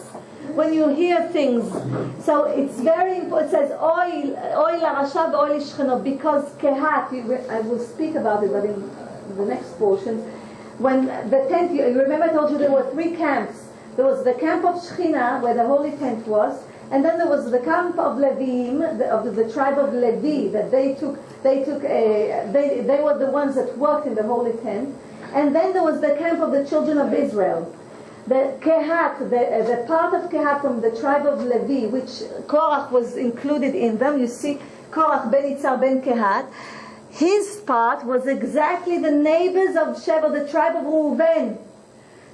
Speaker 1: When you hear things, so it's very important. It says oy la rasha ve'oy l'shcheno, because kehat. I will speak about it, but in the next portion, when the tent. You remember I told you there were 3 camps. There was the camp of Shechina, where the holy tent was, and then there was the camp of Levim, of the tribe of Levi, that they were the ones that worked in the holy tent, and then there was the camp of the children of Israel. The Kehat, the part of Kehat from the tribe of Levi, which Korach was included in them. You see, Korach ben Yitzhar ben Kehat, his part was exactly the neighbors of Sheva, the tribe of Reuven.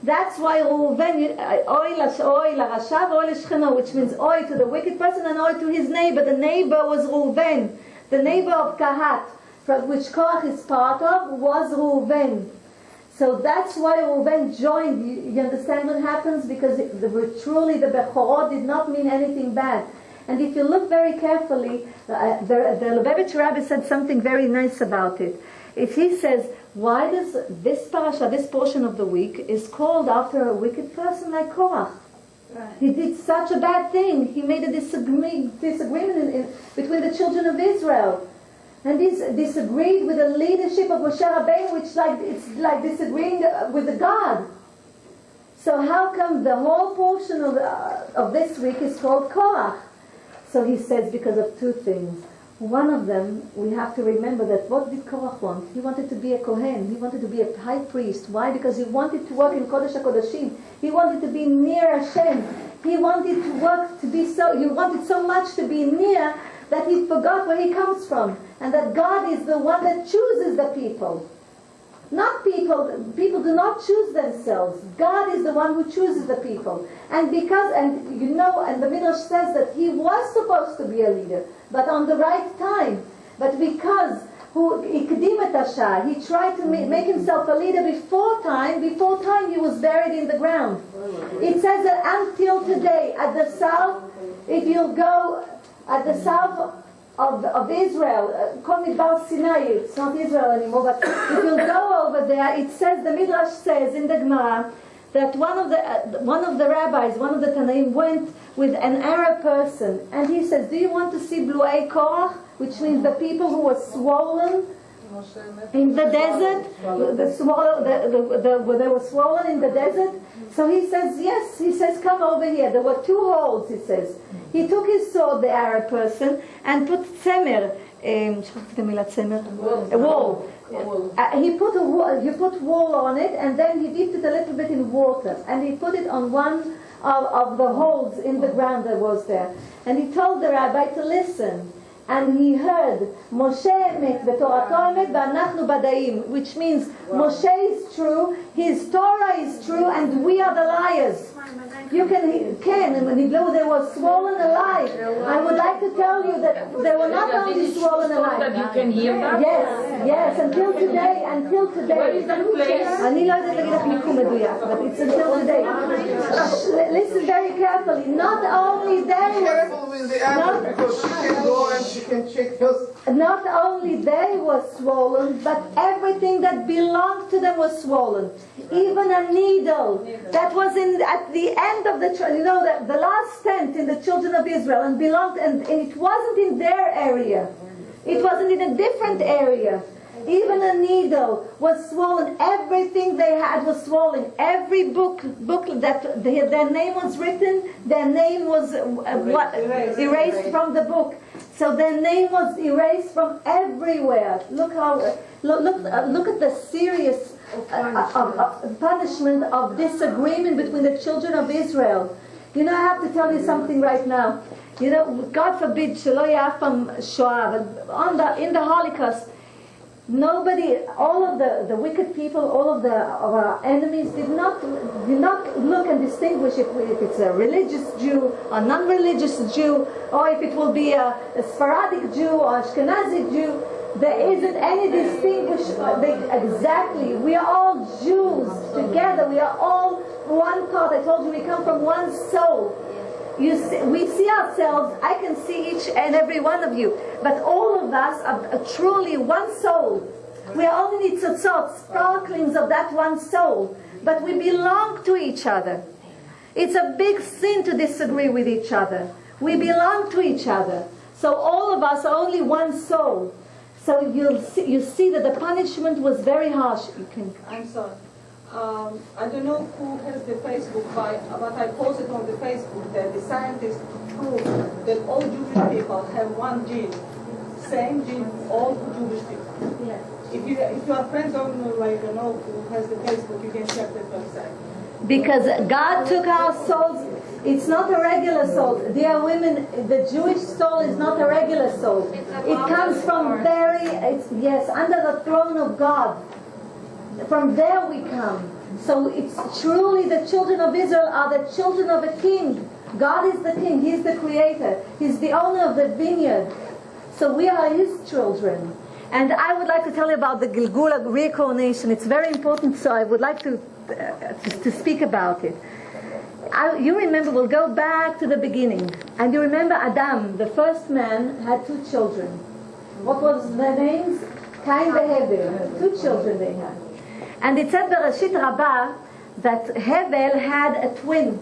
Speaker 1: That's why Reuven, oy la rasha ve'oy l'shcheno, which means oy to the wicked person and oy to his neighbor. The neighbor was Reuven. The neighbor of Kehat, from which Korach is part of, was Reuven. So that's why Reuven joined. You understand what happens? Because truly the Bechorot did not mean anything bad. And if you look very carefully, the Lubavitch Rabbi said something very nice about it. If he says, why does this parasha, this portion of the week, is called after a wicked person like Korach? Right. He did such a bad thing. He made a disagreement between the children of Israel. And this disagreed with the leadership of Moshe Rabbeinu, which it's like disagreeing with the God. So how come the whole portion of this week is called Korach? So he says because of 2 things. One of them, we have to remember that what did Korach want? He wanted to be a Kohen. He wanted to be a high priest. Why? Because he wanted to work in Kodesh HaKodashim. He wanted to be near Hashem. He wanted to work he wanted so much to be near that he forgot where he comes from, and that God is the one that chooses the people. Not people. People do not choose themselves. God is the one who chooses the people. And the Midrash says that he was supposed to be a leader, but on the right time. But because he tried to make himself a leader before time he was buried in the ground. It says that until today, at the south, if you'll go at the south of Israel, called Midbar Sinai, it's not Israel anymore, but if you'll go over there, it says, the Midrash says in the Gemara, that one of the rabbis, one of the Tanaim, went with an Arab person, and he says, do you want to see Bluei Korach, which means the people who were swollen in the desert, they were swollen in the desert? So he says, yes. He says, come over here. There were 2 holes, he says. He took his sword, the Arab person, and put tzemer, a wall. He put wool on it, and then he dipped it a little bit in water, and he put it on one of the holes in the ground that was there. And he told the rabbi to listen. And he heard, Moshe emet v'torato emet v'anachnu badaim, which means Moshe is true, his Torah is true, and we are the liars. You can, and when he blew, they were swollen alive. I would like to tell you that they were not only swollen alive.
Speaker 2: That you can hear that?
Speaker 1: Yes, until today.
Speaker 2: Where is that place?
Speaker 1: אני לא יודעת להגיד לך מיקום מדויק, but it's until today. Listen very carefully. Not only they
Speaker 4: Careful with the apple because she can go and she can check those.
Speaker 1: Not only they were swollen, but everything that belonged to them was swollen. Even a needle that was at the end of the last tent in the children of Israel, and belonged, and it wasn't in their area. It wasn't in a different area. Even a needle was swollen. Everything they had was swollen. Every book that their name was written, their name was erased from the book. So their name was erased from everywhere. Look at the serious punishment of disagreement between the children of Israel. You know, I have to tell you something right now. You know, God forbid, shelo yafam Shoah, but in the Holocaust, nobody, all of the wicked people, all of our enemies did not look and distinguish if it's a religious Jew or non-religious Jew, or if it will be a Sephardic Jew or Ashkenazi Jew. There isn't any exactly. We are all Jews together. We are all one part. I told you we come from one soul. We see ourselves, I can see each and every one of you, but all of us are truly one soul. We are only nitzotzot, sparklings of that one soul, but we belong to each other. It's a big sin to disagree with each other. We belong to each other. So all of us are only one soul. So you see that the punishment was very harsh.
Speaker 5: I'm sorry. I don't know who has the Facebook, but I posted on the Facebook that the scientists prove that all Jewish people have one gene, same gene, all Jewish people.
Speaker 1: Yes.
Speaker 5: If you are friends on who has the Facebook, you can check that website.
Speaker 1: Because God took our souls. It's not a regular soul. Dear women, the Jewish soul is not a regular soul. It comes from under the throne of God. From there we come. So it's truly the children of Israel are the children of a king. God is the king. He's the creator. He's the owner of the vineyard. So we are his children. And I would like to tell you about the Gilgul reincarnation. It's very important, so I would like to speak about it. You remember, we'll go back to the beginning. And you remember Adam, the first man, had 2 children. What was their names? Cain and Hevel. 2 children they had. And it said Bereshit Rabbah that Hevel had a twin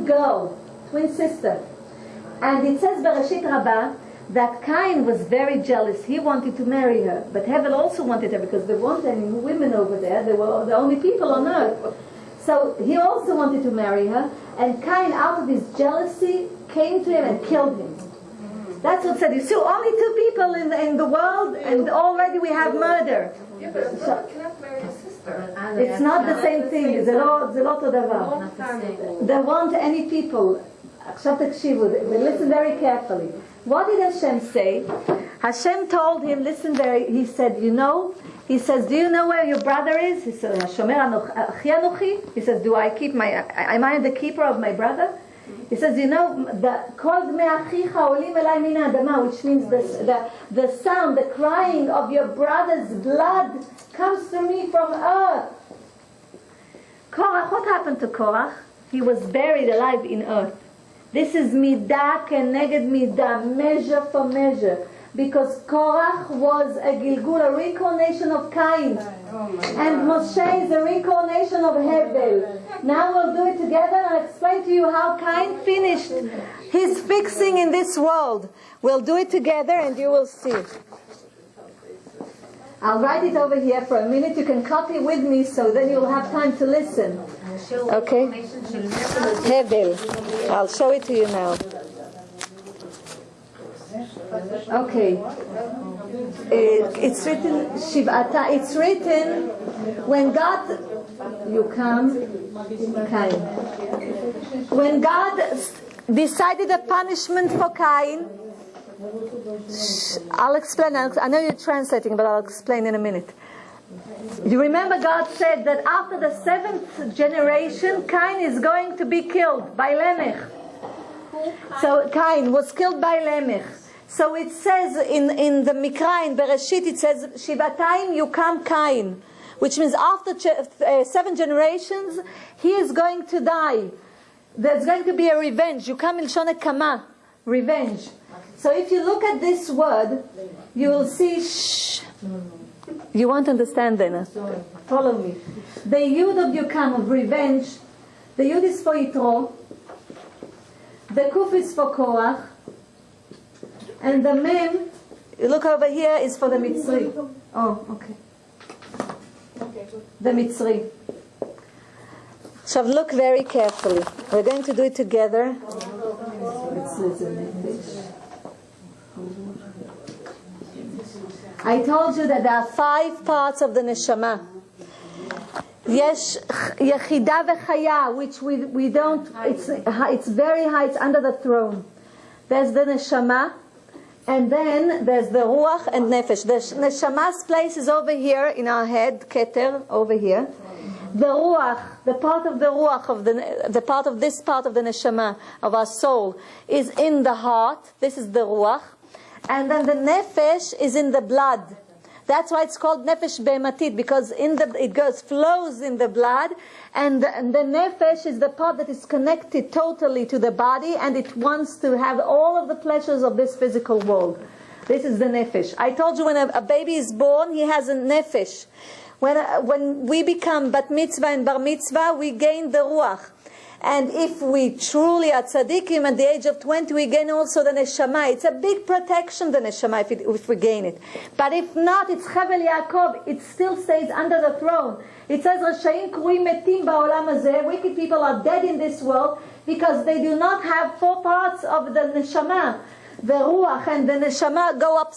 Speaker 1: girl, twin sister. And it says Bereshit Rabbah that Cain was very jealous. He wanted to marry her. But Hevel also wanted her because there weren't any women over there. They were the only people on earth. So he also wanted to marry her. And Cain, out of his jealousy, came to him and killed him. That's what said. You see, only 2 people in the world, and already we have murder.
Speaker 3: Yeah, but a brother cannot marry a sister.
Speaker 1: It's not the same thing. זה לא אותו דבר. There weren't any people. עכשיו תקשיבו, listen very carefully. What did Hashem say? Hashem told him, he said, he says, do you know where your brother is? He said, Shomer Achi Anochi? He says, am I the keeper of my brother? He says, Kol Dmei Achicha Olim Elai Min Ha'adama, which means the sound, the crying of your brother's blood comes to me from earth. Korach, what happened to Korach? He was buried alive in earth. This is midah keneged midah, measure for measure. because Korach was a Gilgul, a reincarnation of Cain. And Moshe is a reincarnation of Hevel. Now we'll do it together and I'll explain to you how Cain finished his fixing in this world. We'll do it together and you will see. I'll write it over here for a minute. You can copy with me so then you'll have time to listen. Okay? Hevel. I'll show it to you now. Okay. It's written Shivata. It's written when God you come Cain. When God decided a punishment for Cain, I'll explain. I know you're translating, but I'll explain in a minute. You remember God said that after the 7th generation, Cain is going to be killed by Lamech. So Cain was killed by Lamech. So it says in the Mikra, in Bereshit, it says, Shivatayim yukam Cain, which means after 7 generations, he is going to die. There's going to be a revenge. Yukam ilshon ekama, revenge. So if you look at this word, you will see, you won't understand then. Follow me. The Yud of Yukam, of revenge, the Yud is for Yitro, the Kuf is for Korach, and the Mem, you look over here, is for the Mitzri. Oh, okay. The Mitzri. So look very carefully. We're going to do it together. I told you that there are 5 parts of the neshama. Yesh yechida v'chaya, which we don't. It's very high. It's under the throne. There's the neshama, and then there's the ruach and nefesh. The neshama's place is over here in our head, keter, over here. The ruach, the part of the ruach of the part of this part of the neshama of our soul is in the heart. This is the ruach. And then the nefesh is in the blood. That's why it's called nefesh be'ematit, because flows in the blood, and the nefesh is the part that is connected totally to the body, and it wants to have all of the pleasures of this physical world. This is the nefesh. I told you when a baby is born, he has a nefesh. When we become bat mitzvah and bar mitzvah, we gain the ruach. And if we truly are tzaddikim at the age of 20, we gain also the neshama. It's a big protection, the neshama, if we gain it. But if not, it's Chevel Yaakov. It still stays under the throne. It says, Rashayim kruim metim ba'olam hazeh. Wicked people are dead in this world because they do not have 4 parts of the neshama. The ruach and the neshama go up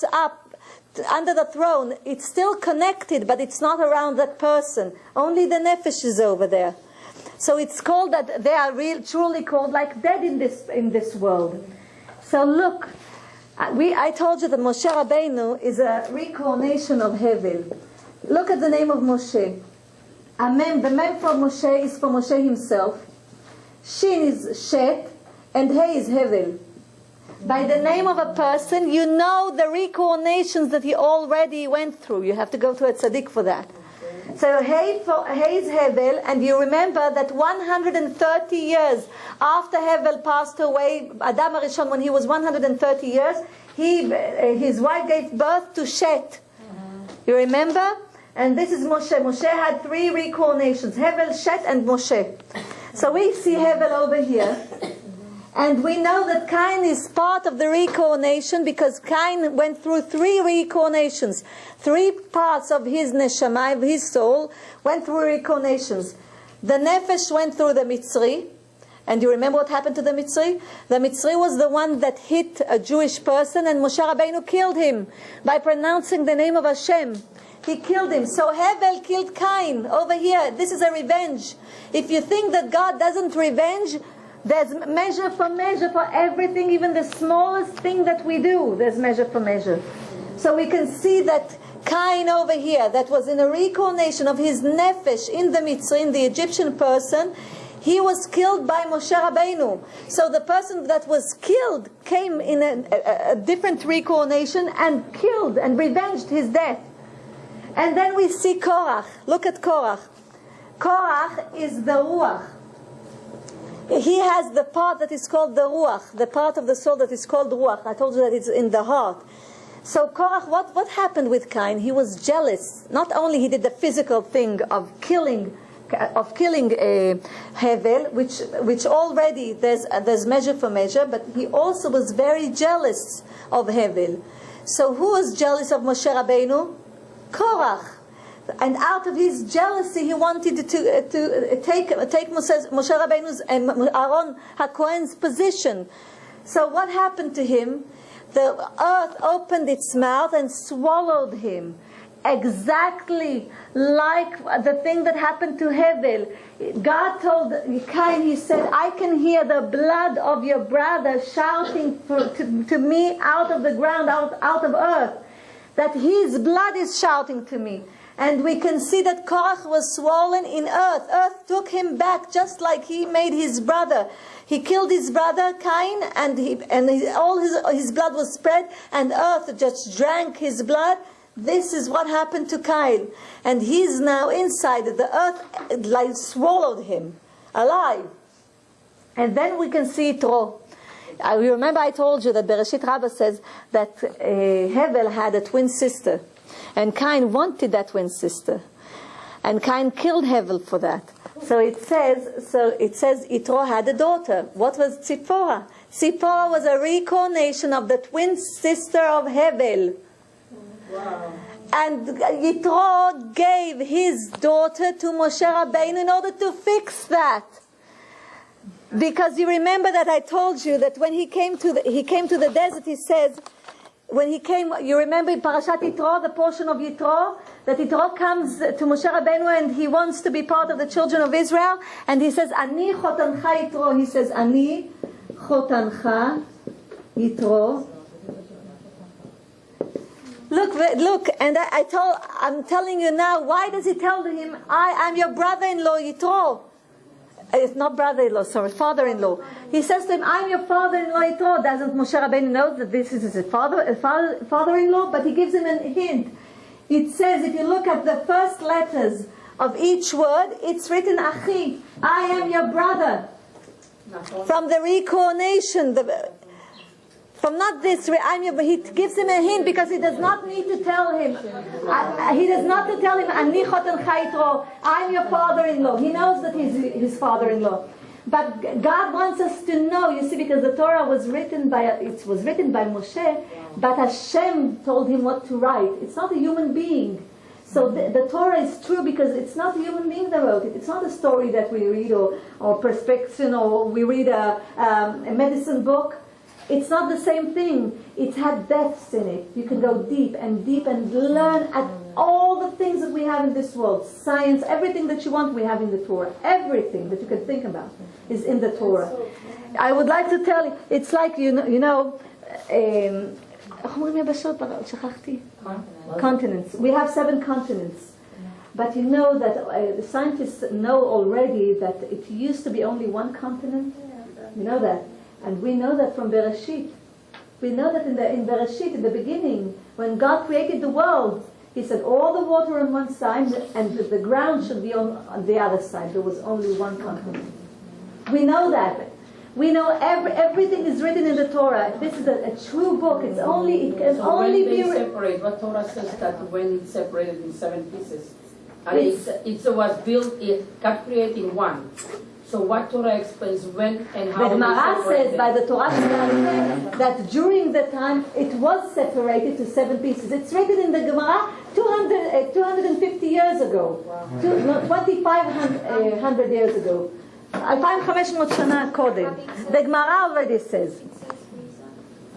Speaker 1: under the throne. It's still connected, but it's not around that person. Only the nefesh is over there. So it's called that they are truly called like dead in this world. So look, I told you that Moshe Rabbeinu is a reincarnation of Hevel. Look at the name of Moshe. Amen. The mem for Moshe is for Moshe himself. Shin is Shet, and He is Hevel. By the name of a person, you know the reincarnations that he already went through. You have to go to a tzaddik for that. So He is Hevel, and you remember that 130 years after Hevel passed away, Adam HaRishon, when he was 130 years, his wife gave birth to Shet. You remember? And this is Moshe. Moshe had 3 reincarnations, Hevel, Shet, and Moshe. So we see Hevel over here. And we know that Cain is part of the reincarnation because Cain went through 3 reincarnations. 3 parts of his neshama, of his soul, went through reincarnations. The nefesh went through the Mitzri. And you remember what happened to the Mitzri? The Mitzri was the one that hit a Jewish person, and Moshe Rabbeinu killed him by pronouncing the name of Hashem. He killed him. So Hevel killed Cain over here. This is a revenge. If you think that God doesn't revenge, there's measure for everything, even the smallest thing that we do, there's measure for measure. So we can see that Cain over here, that was in a reincarnation of his nefesh in the Mitzri, in the Egyptian person, he was killed by Moshe Rabbeinu. So the person that was killed came in a different reincarnation and killed and revenged his death. And then we see Korach. Look at Korach. Korach is the Ruach. He has the part that is called the Ruach, the part of the soul that is called Ruach. I told you that it's in the heart. So Korach, what happened with Cain? He was jealous. Not only he did the physical thing of killing Hevel, which already there's measure for measure, but he also was very jealous of Hevel. So who was jealous of Moshe Rabbeinu? Korach. And out of his jealousy, he wanted to take Moshe Rabbeinu's and Aaron HaKohen's position. So what happened to him? The earth opened its mouth and swallowed him. Exactly like the thing that happened to Hevel. God told Cain, he said, I can hear the blood of your brother shouting to me out of the ground, out of earth. That his blood is shouting to me. And we can see that Korach was swollen in earth. Earth took him back just like he made his brother. He killed his brother Cain, and all his blood was spread, and earth just drank his blood. This is what happened to Cain. And he's now inside. The earth like swallowed him alive. And then we can see Yitro. You remember I told you that Bereshit Rabbah says that Hevel had a twin sister. And Cain wanted that twin sister. And Cain killed Hevel for that. So it says Yitro had a daughter. What was Tzipporah? Tzipporah was a reincarnation of the twin sister of Hevel.
Speaker 5: Wow.
Speaker 1: And Yitro gave his daughter to Moshe Rabbeinu in order to fix that. Because you remember that I told you that when he came to the desert, he says, when he came, you remember in Parashat Yitro, the portion of Yitro, that Yitro comes to Moshe Rabbeinu and he wants to be part of the children of Israel, and he says, Ani chotancha Yitro. He says, Ani chotancha Yitro. Look, and I'm telling you now, why does he tell him, I'm your brother-in-law, Yitro? It's not brother-in-law, sorry, father-in-law. He says to him, I'm your father-in-law, Yitro. Doesn't Moshe Rabbeinu know that this is his father-in-law? But he gives him a hint. It says, if you look at the first letters of each word, it's written, Achi, I am your brother. From the reincarnation, from not this, he gives him a hint because he does not need to tell him. He does not to tell him, Ani chotancha Yitro, I'm your father-in-law. He knows that he's his father-in-law. But God wants us to know, you see, because the Torah was written by Moshe, but Hashem told him what to write. It's not a human being. So the Torah is true because it's not a human being that wrote it. It's not a story that we read or perspection, or we read a medicine book. It's not the same thing. It had depths in it. You can go deep and learn at all the things that we have in this world. Science, everything that you want, we have in the Torah. Everything that you can think about is in the Torah. I would like to tell you, it's like, continents. We have 7 continents. But you know that scientists know already that it used to be only one continent. You know that. And we know that from Bereshit. We know that in Bereshit, in the beginning, when God created the world, He said all the water on one side and the ground should be on the other side. There was only one continent. We know that. We know everything is written in the Torah. This is a true book. It can only be
Speaker 2: separate. What Torah says that when it's separated in 7 pieces, and it was built. God created in one. So what Torah explains when and how?
Speaker 1: The Gemara says by the Torah that during the time it was separated to 7 pieces. It's written in the Gemara 250 years ago, wow. 2,500 years ago. 2,500 שנה קודם. The Gemara already says.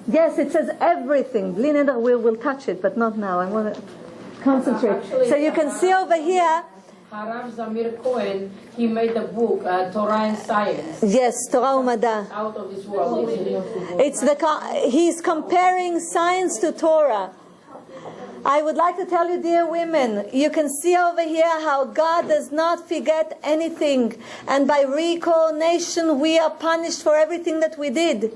Speaker 1: Yes, it says everything. Bli neder, we'll touch it, but not now. I want to concentrate. So you can see over here.
Speaker 2: Harav Zamir Cohen, he made a book, Torah and Science.
Speaker 1: Yes, Torah Umada.
Speaker 2: Out of this world.
Speaker 1: He's comparing science to Torah. I would like to tell you, dear women, you can see over here how God does not forget anything. And by reincarnation, we are punished for everything that we did.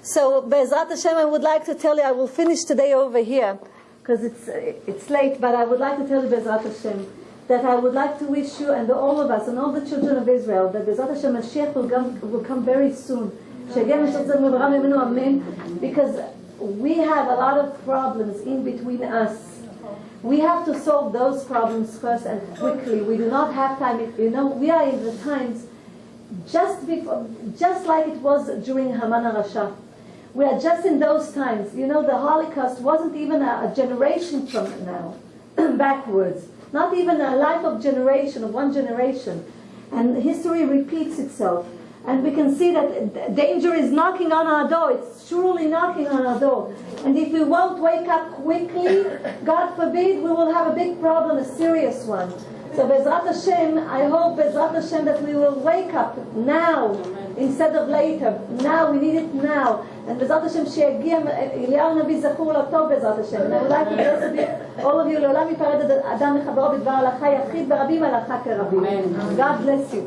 Speaker 1: So, Be'ezrat Hashem, I would like to tell you, I will finish today over here, because it's late, but I would like to tell you, Be'ezrat Hashem, that I would like to wish you and all of us and all the children of Israel that Be'ezrat Hashem Mashiach will come very soon. Because we have a lot of problems in between us. We have to solve those problems first and quickly. We do not have time. We are in the times just like it was during Haman HaRasha. We are just in those times. The Holocaust wasn't even a generation from now, backwards. Not even a life of one generation. And history repeats itself. And we can see that danger is knocking on our door. It's surely knocking on our door. And if we won't wake up quickly, God forbid, we will have a big problem, a serious one. So Bezrat Hashem, I hope Bezrat Hashem that we will wake up now instead of later. Now, we need it now. And Bezrat Hashem שיגיע אליהו הנביא זכור לטוב בעזרת השם. And I would like to bless all of you, לעולם ייפרד אדם מחברו בדבר הלכה יחיד ורבים הלכה כרבים. God bless you.